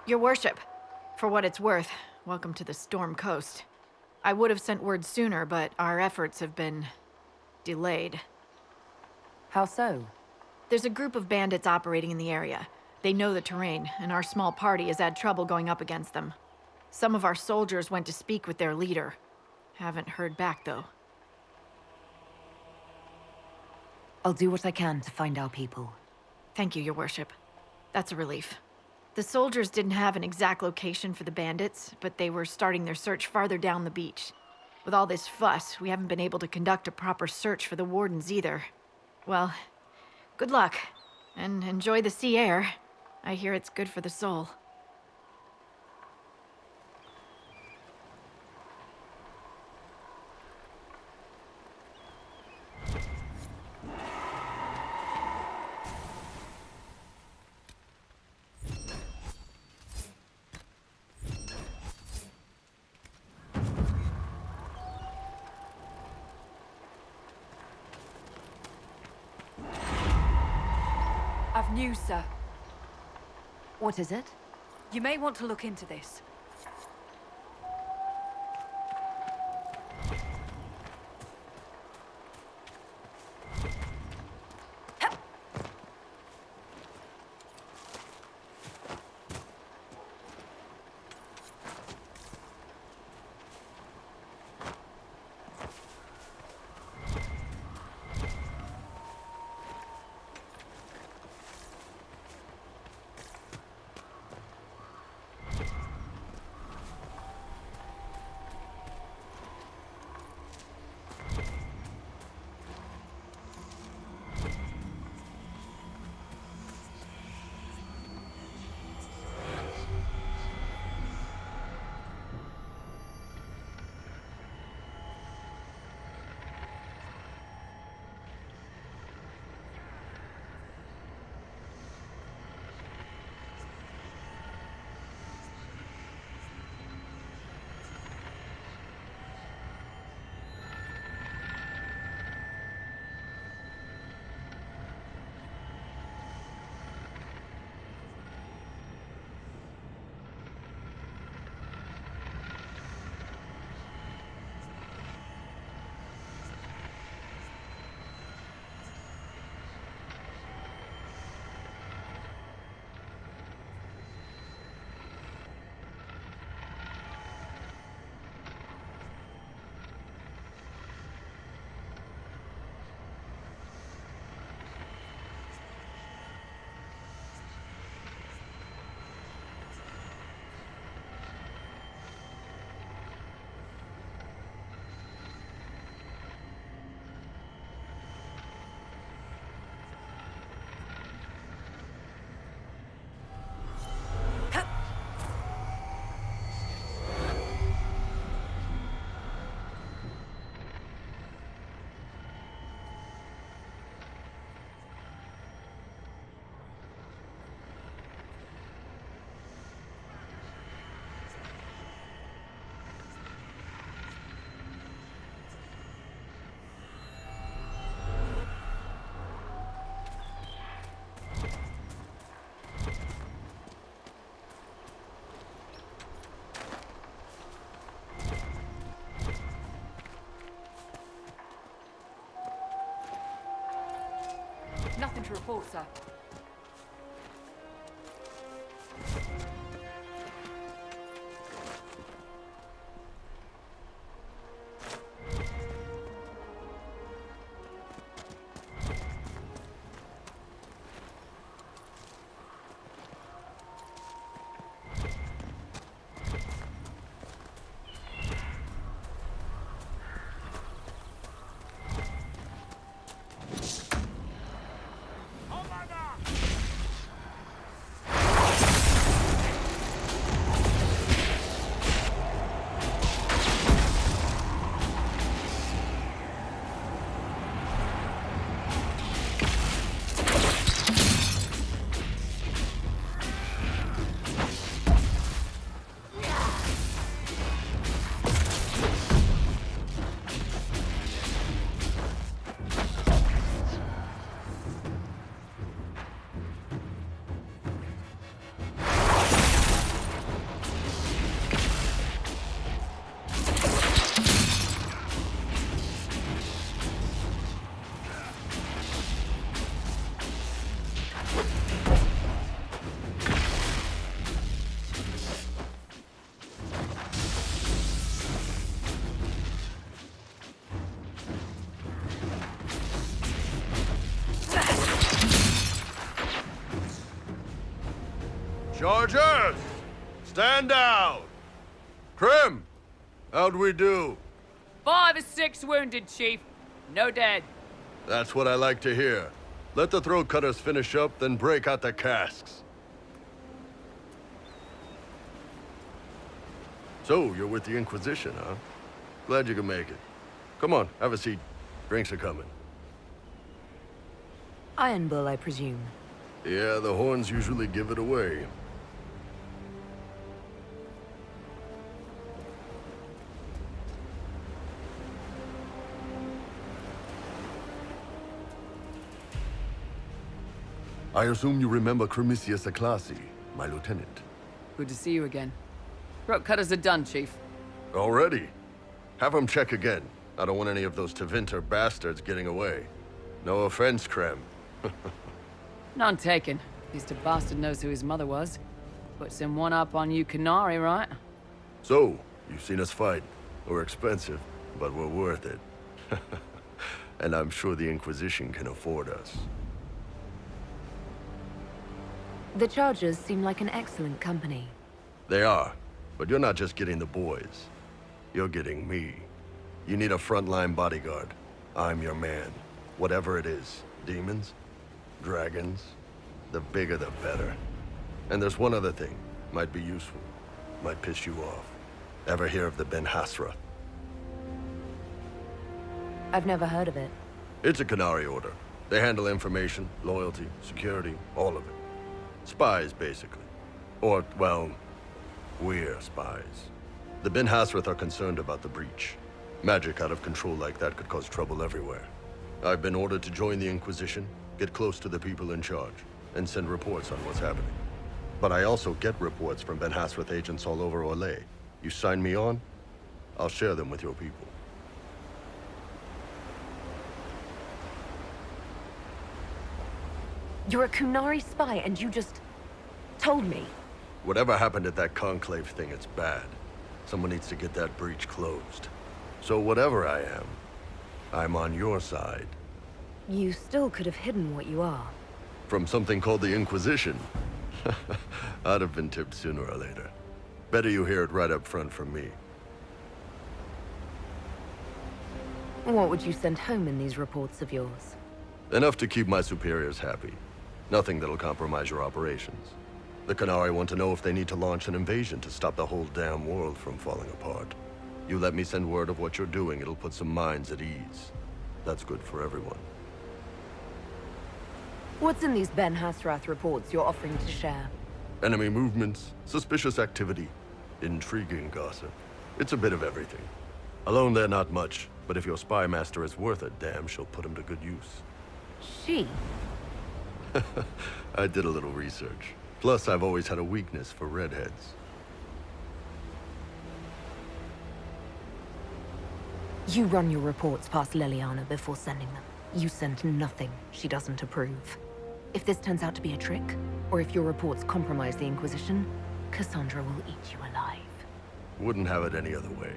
Your worship, for what it's worth, welcome to the Storm Coast. I would have sent word sooner, but our efforts have been delayed. How so? There's a group of bandits operating in the area. They know the terrain, and our small party has had trouble going up against them. Some of our soldiers went to speak with their leader. Haven't heard back, though. I'll do what I can to find our people. Thank you, Your Worship. That's a relief. The soldiers didn't have an exact location for the bandits, but they were starting their search farther down the beach. With all this fuss, we haven't been able to conduct a proper search for the wardens either. Well, good luck, and enjoy the sea air. I hear it's good for the soul. I've news, sir. What is it? You may want to look into this. Nothing to report, sir. Chargers! Stand down! Krim! How'd we do? 5 or 6 wounded, Chief. No dead. That's what I like to hear. Let the throat cutters finish up, then break out the casks. So, you're with the Inquisition, huh? Glad you could make it. Come on, have a seat. Drinks are coming. Iron Bull, I presume. Yeah, the horns usually give it away. I assume you remember Cremisius Aclassi, my lieutenant. Good to see you again. Throat cutters are done, Chief. Already? Have him check again. I don't want any of those Tevinter bastards getting away. No offense, Krem. None taken. At least a bastard knows who his mother was. Puts him one up on you Canary, right? So, you've seen us fight. We're expensive, but we're worth it. And I'm sure the Inquisition can afford us. The Chargers seem like an excellent company. They are, but you're not just getting the boys. You're getting me. You need a frontline bodyguard. I'm your man. Whatever it is. Demons? Dragons? The bigger the better. And there's one other thing. Might be useful. Might piss you off. Ever hear of the Ben Hasra? I've never heard of it. It's a Canary order. They handle information, loyalty, security, all of it. Spies, basically. Or, well, we're spies. The Ben Hasrath are concerned about the breach. Magic out of control like that could cause trouble everywhere. I've been ordered to join the Inquisition, get close to the people in charge, and send reports on what's happening. But I also get reports from Ben Hasrath agents all over Orlais. You sign me on, I'll share them with your people. You're a Kunari spy and you just told me. Whatever happened at that Conclave thing, it's bad. Someone needs to get that breach closed. So whatever I am, I'm on your side. You still could have hidden what you are. From something called the Inquisition. I'd have been tipped sooner or later. Better you hear it right up front from me. What would you send home in these reports of yours? Enough to keep my superiors happy. Nothing that'll compromise your operations. The Canary want to know if they need to launch an invasion to stop the whole damn world from falling apart. You let me send word of what you're doing, it'll put some minds at ease. That's good for everyone. What's in these Ben Hasrath reports you're offering to share? Enemy movements, suspicious activity, intriguing gossip. It's a bit of everything. Alone they're not much, but if your spy master is worth a damn, she'll put him to good use. She? I did a little research. Plus, I've always had a weakness for redheads. You run your reports past Leliana before sending them. You send nothing she doesn't approve. If this turns out to be a trick, or if your reports compromise the Inquisition, Cassandra will eat you alive. Wouldn't have it any other way.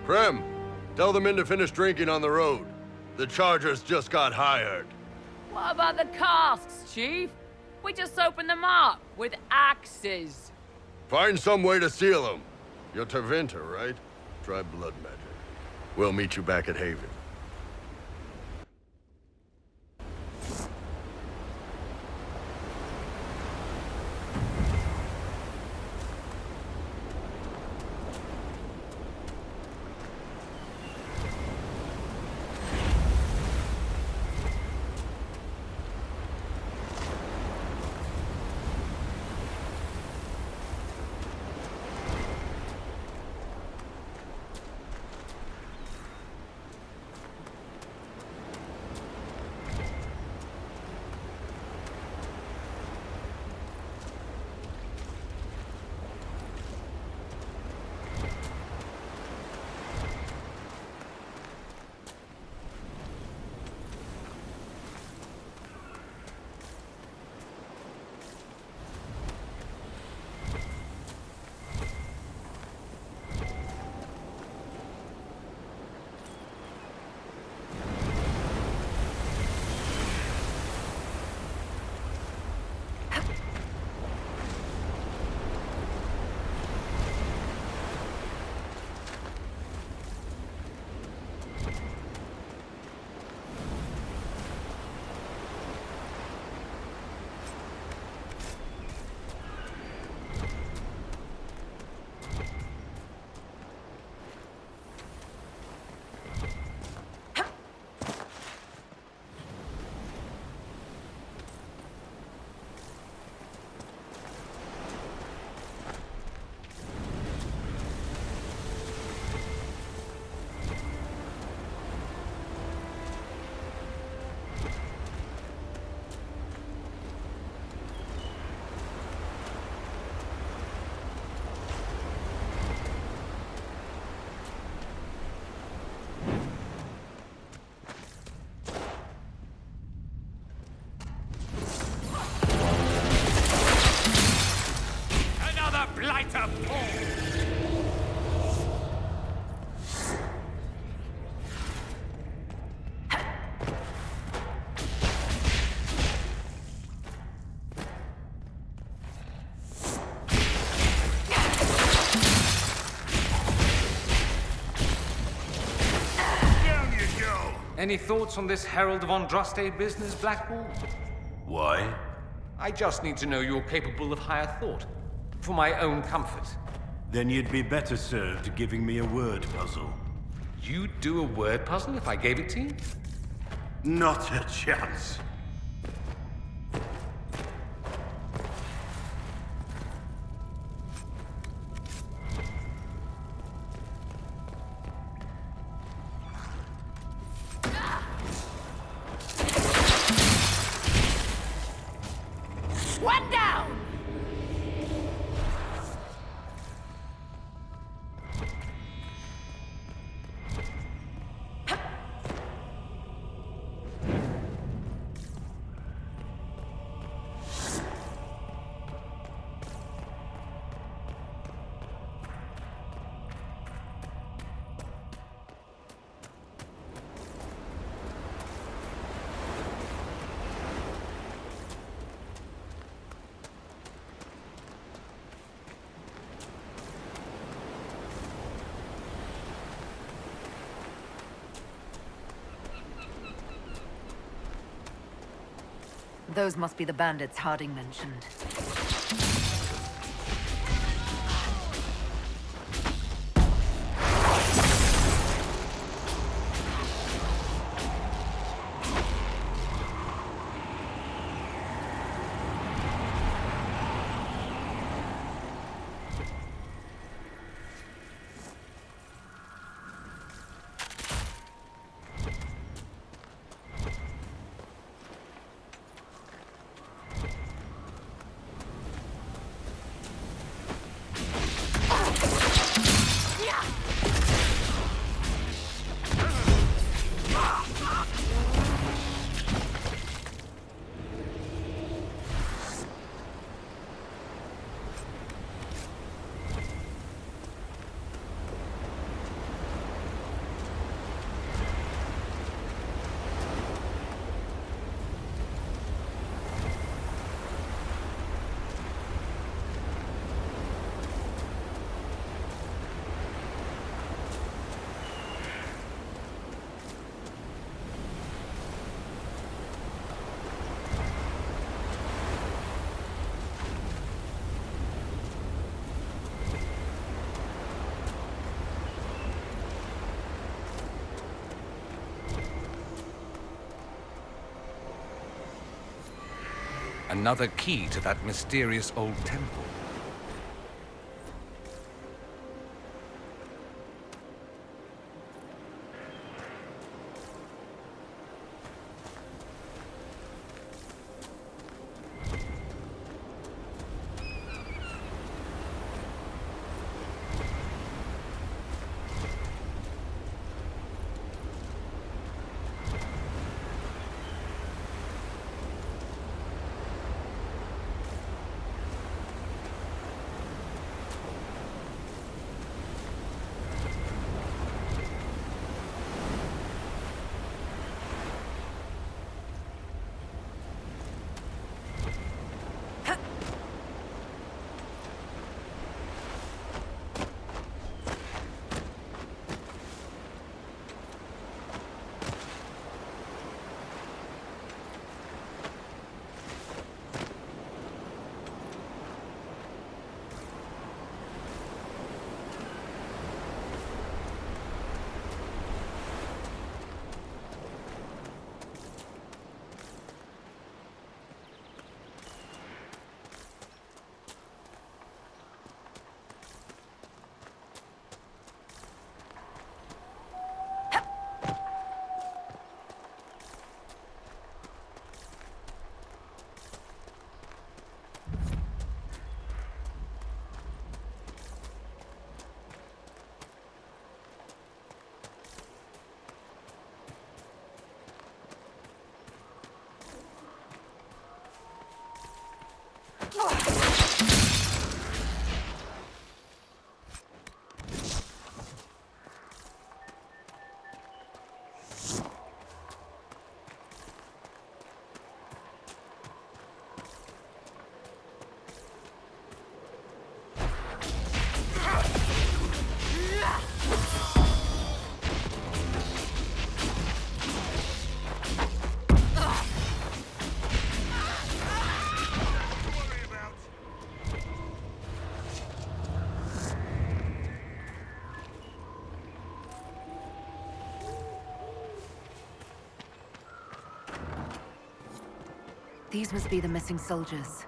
Prem, tell the men to finish drinking on the road. The Chargers just got hired. What about the casks, Chief? We just opened them up with axes. Find some way to seal them. You're Tevinter, right? Try blood magic. We'll meet you back at Haven. Any thoughts on this Herald of Andraste business, Blackwall? Why? I just need to know you're capable of higher thought. For my own comfort. Then you'd be better served giving me a word puzzle. You'd do a word puzzle if I gave it to you? Not a chance. One down! Those must be the bandits Harding mentioned. Another key to that mysterious old temple. These must be the missing soldiers.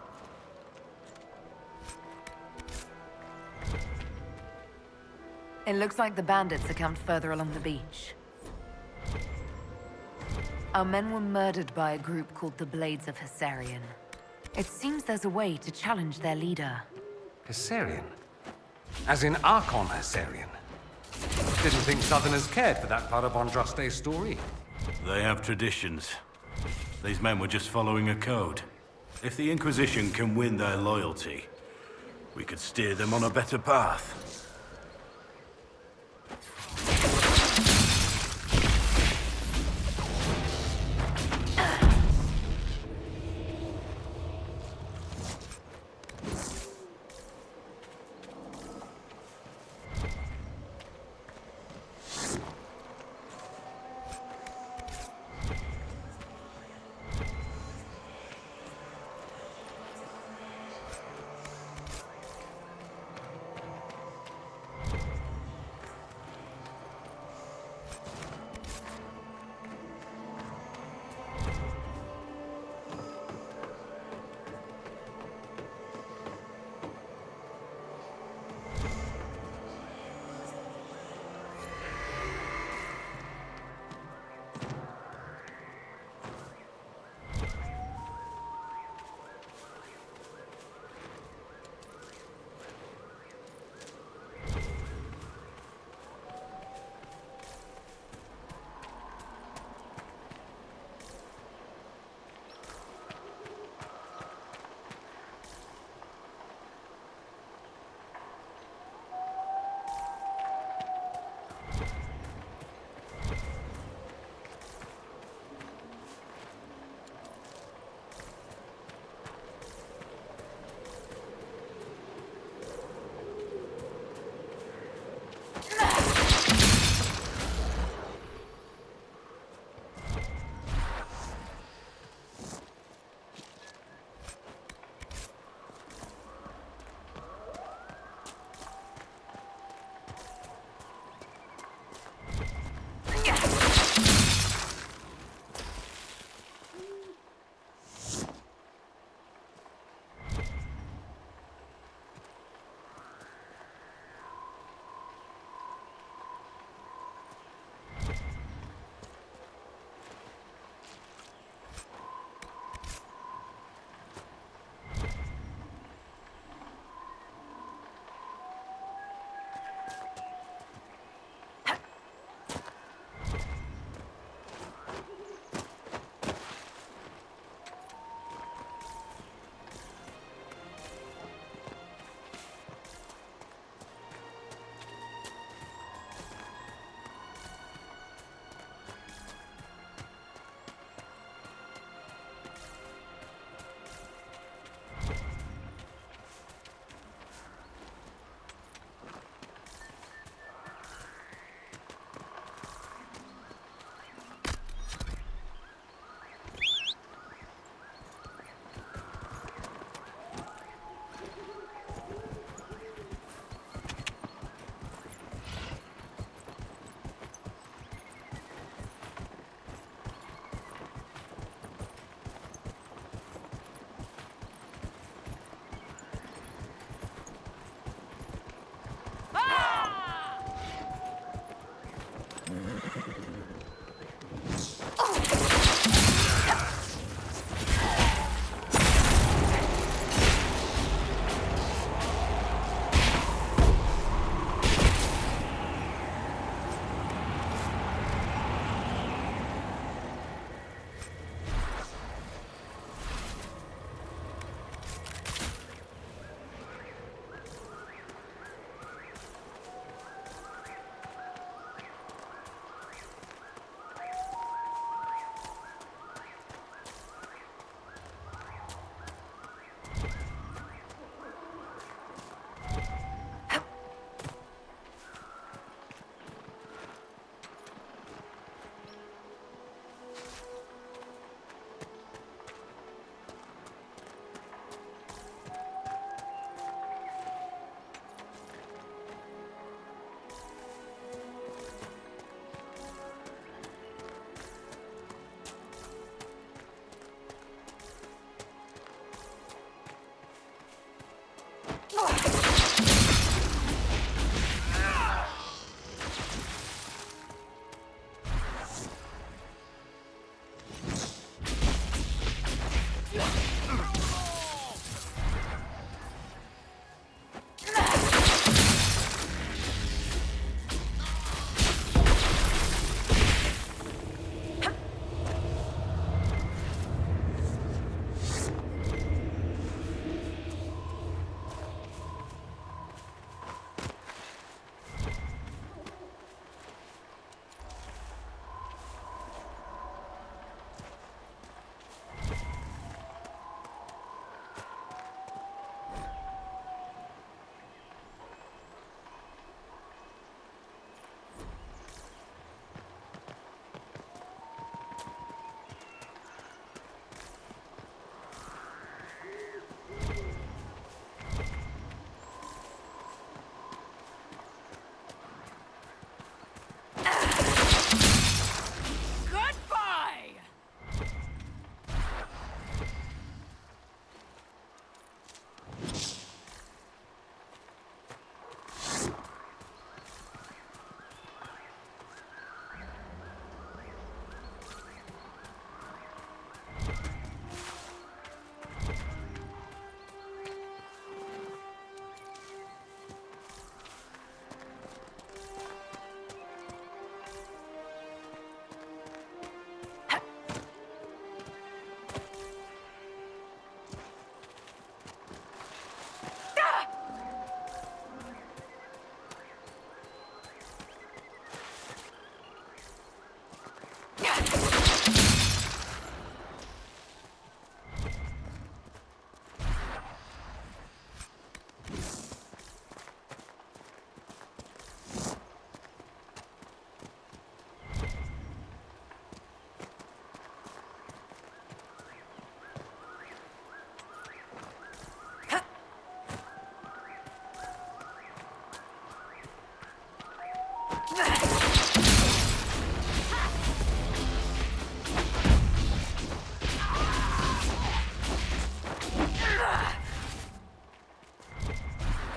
It looks like the bandits are camped further along the beach. Our men were murdered by a group called the Blades of Hessarian. It seems there's a way to challenge their leader. Hessarian? As in Archon Hessarian? Didn't think Southerners cared for that part of Andraste's story. They have traditions. These men were just following a code. If the Inquisition can win their loyalty, we could steer them on a better path.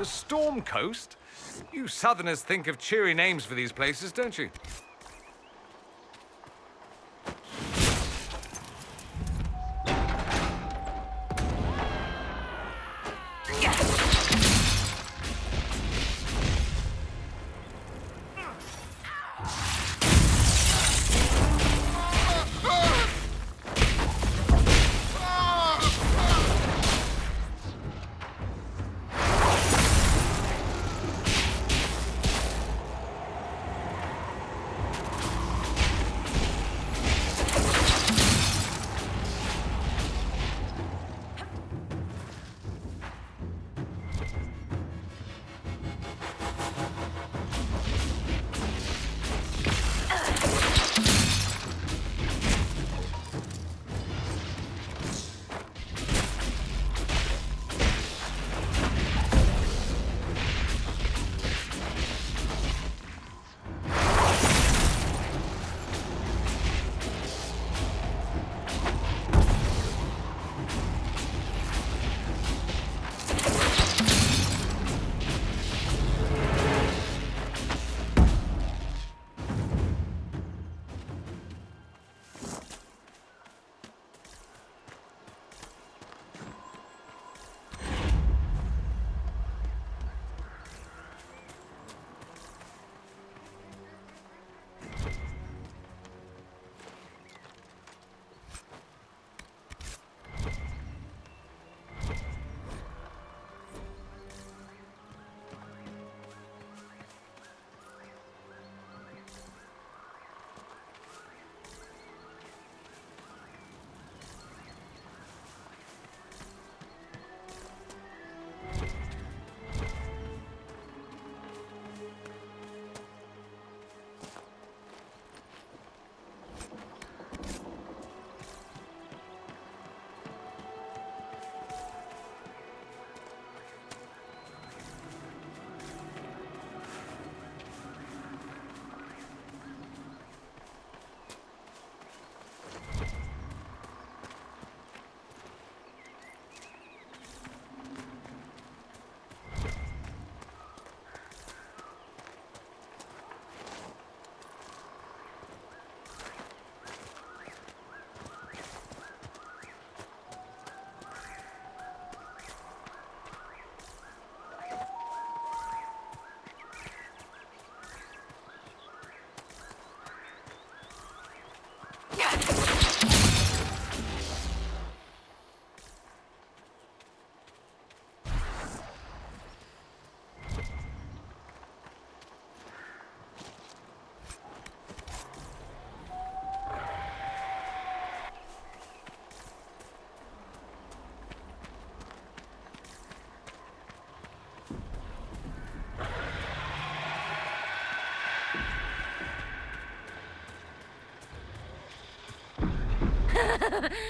The Storm Coast? You Southerners think of cheery names for these places, don't you?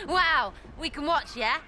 Wow, we can watch, yeah?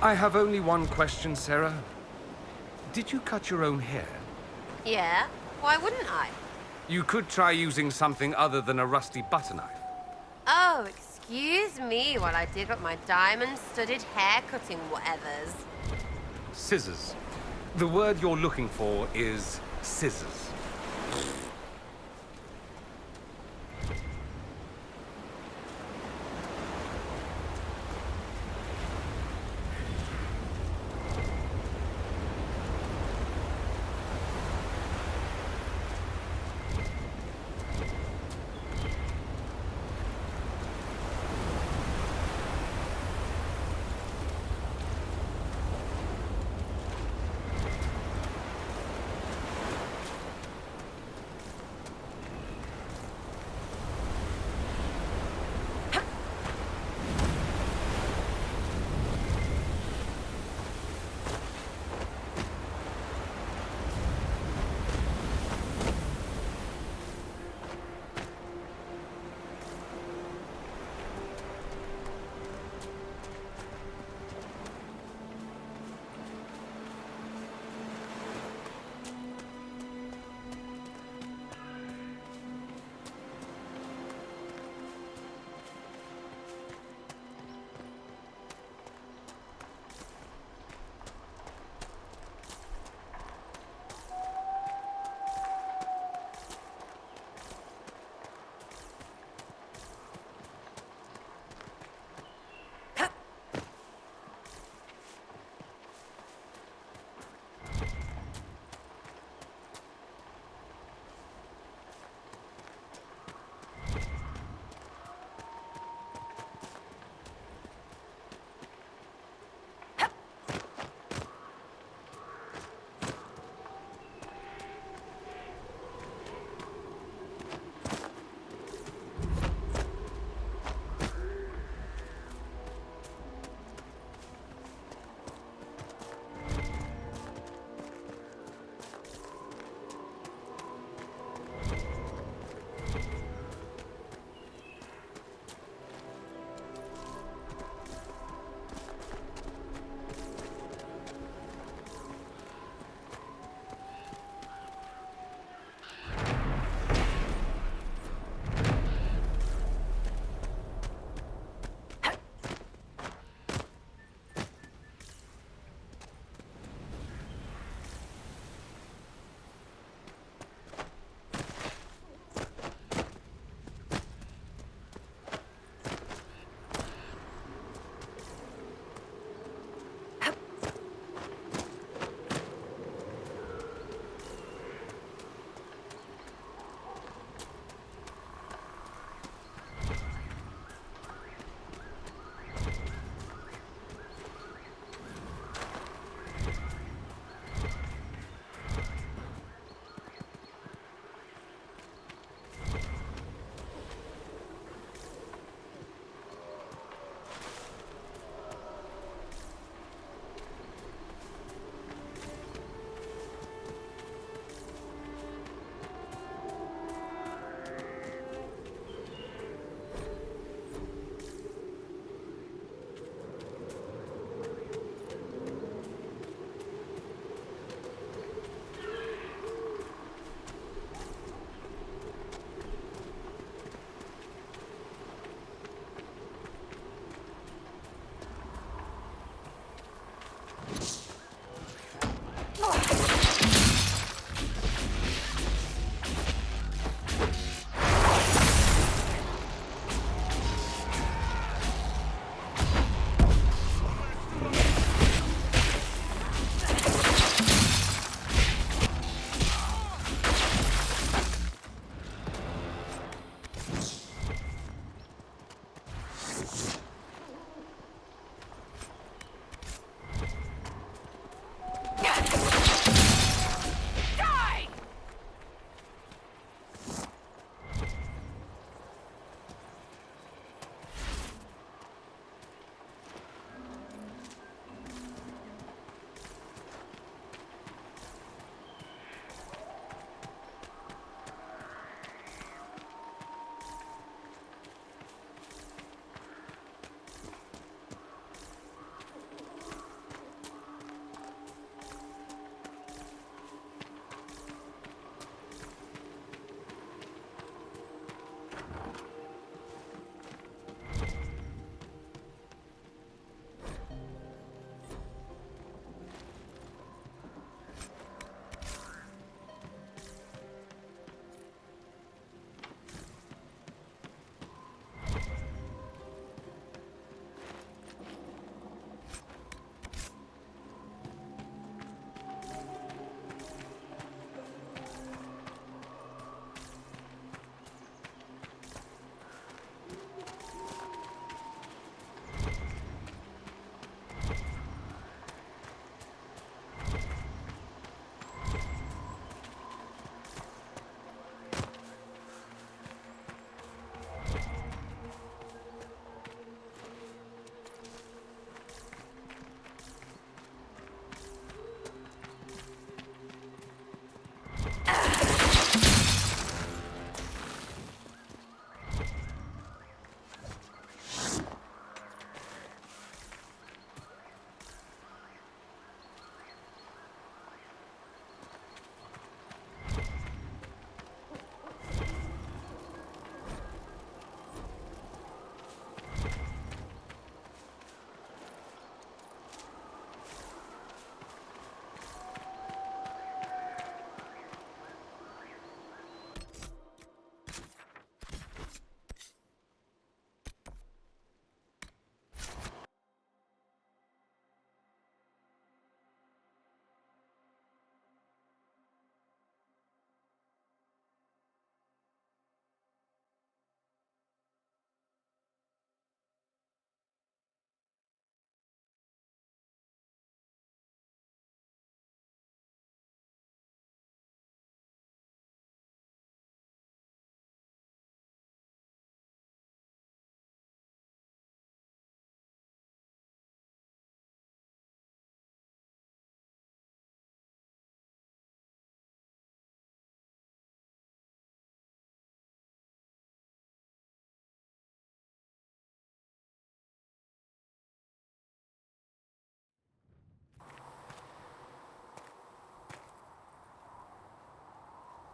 I have only one question, Sarah. Did you cut your own hair? Yeah, why wouldn't I? You could try using something other than a rusty butter knife. Oh, excuse me while I dig up my diamond-studded hair-cutting whatevers. Scissors. The word you're looking for is scissors.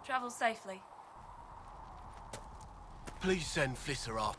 Travel safely. Please send Flisser off.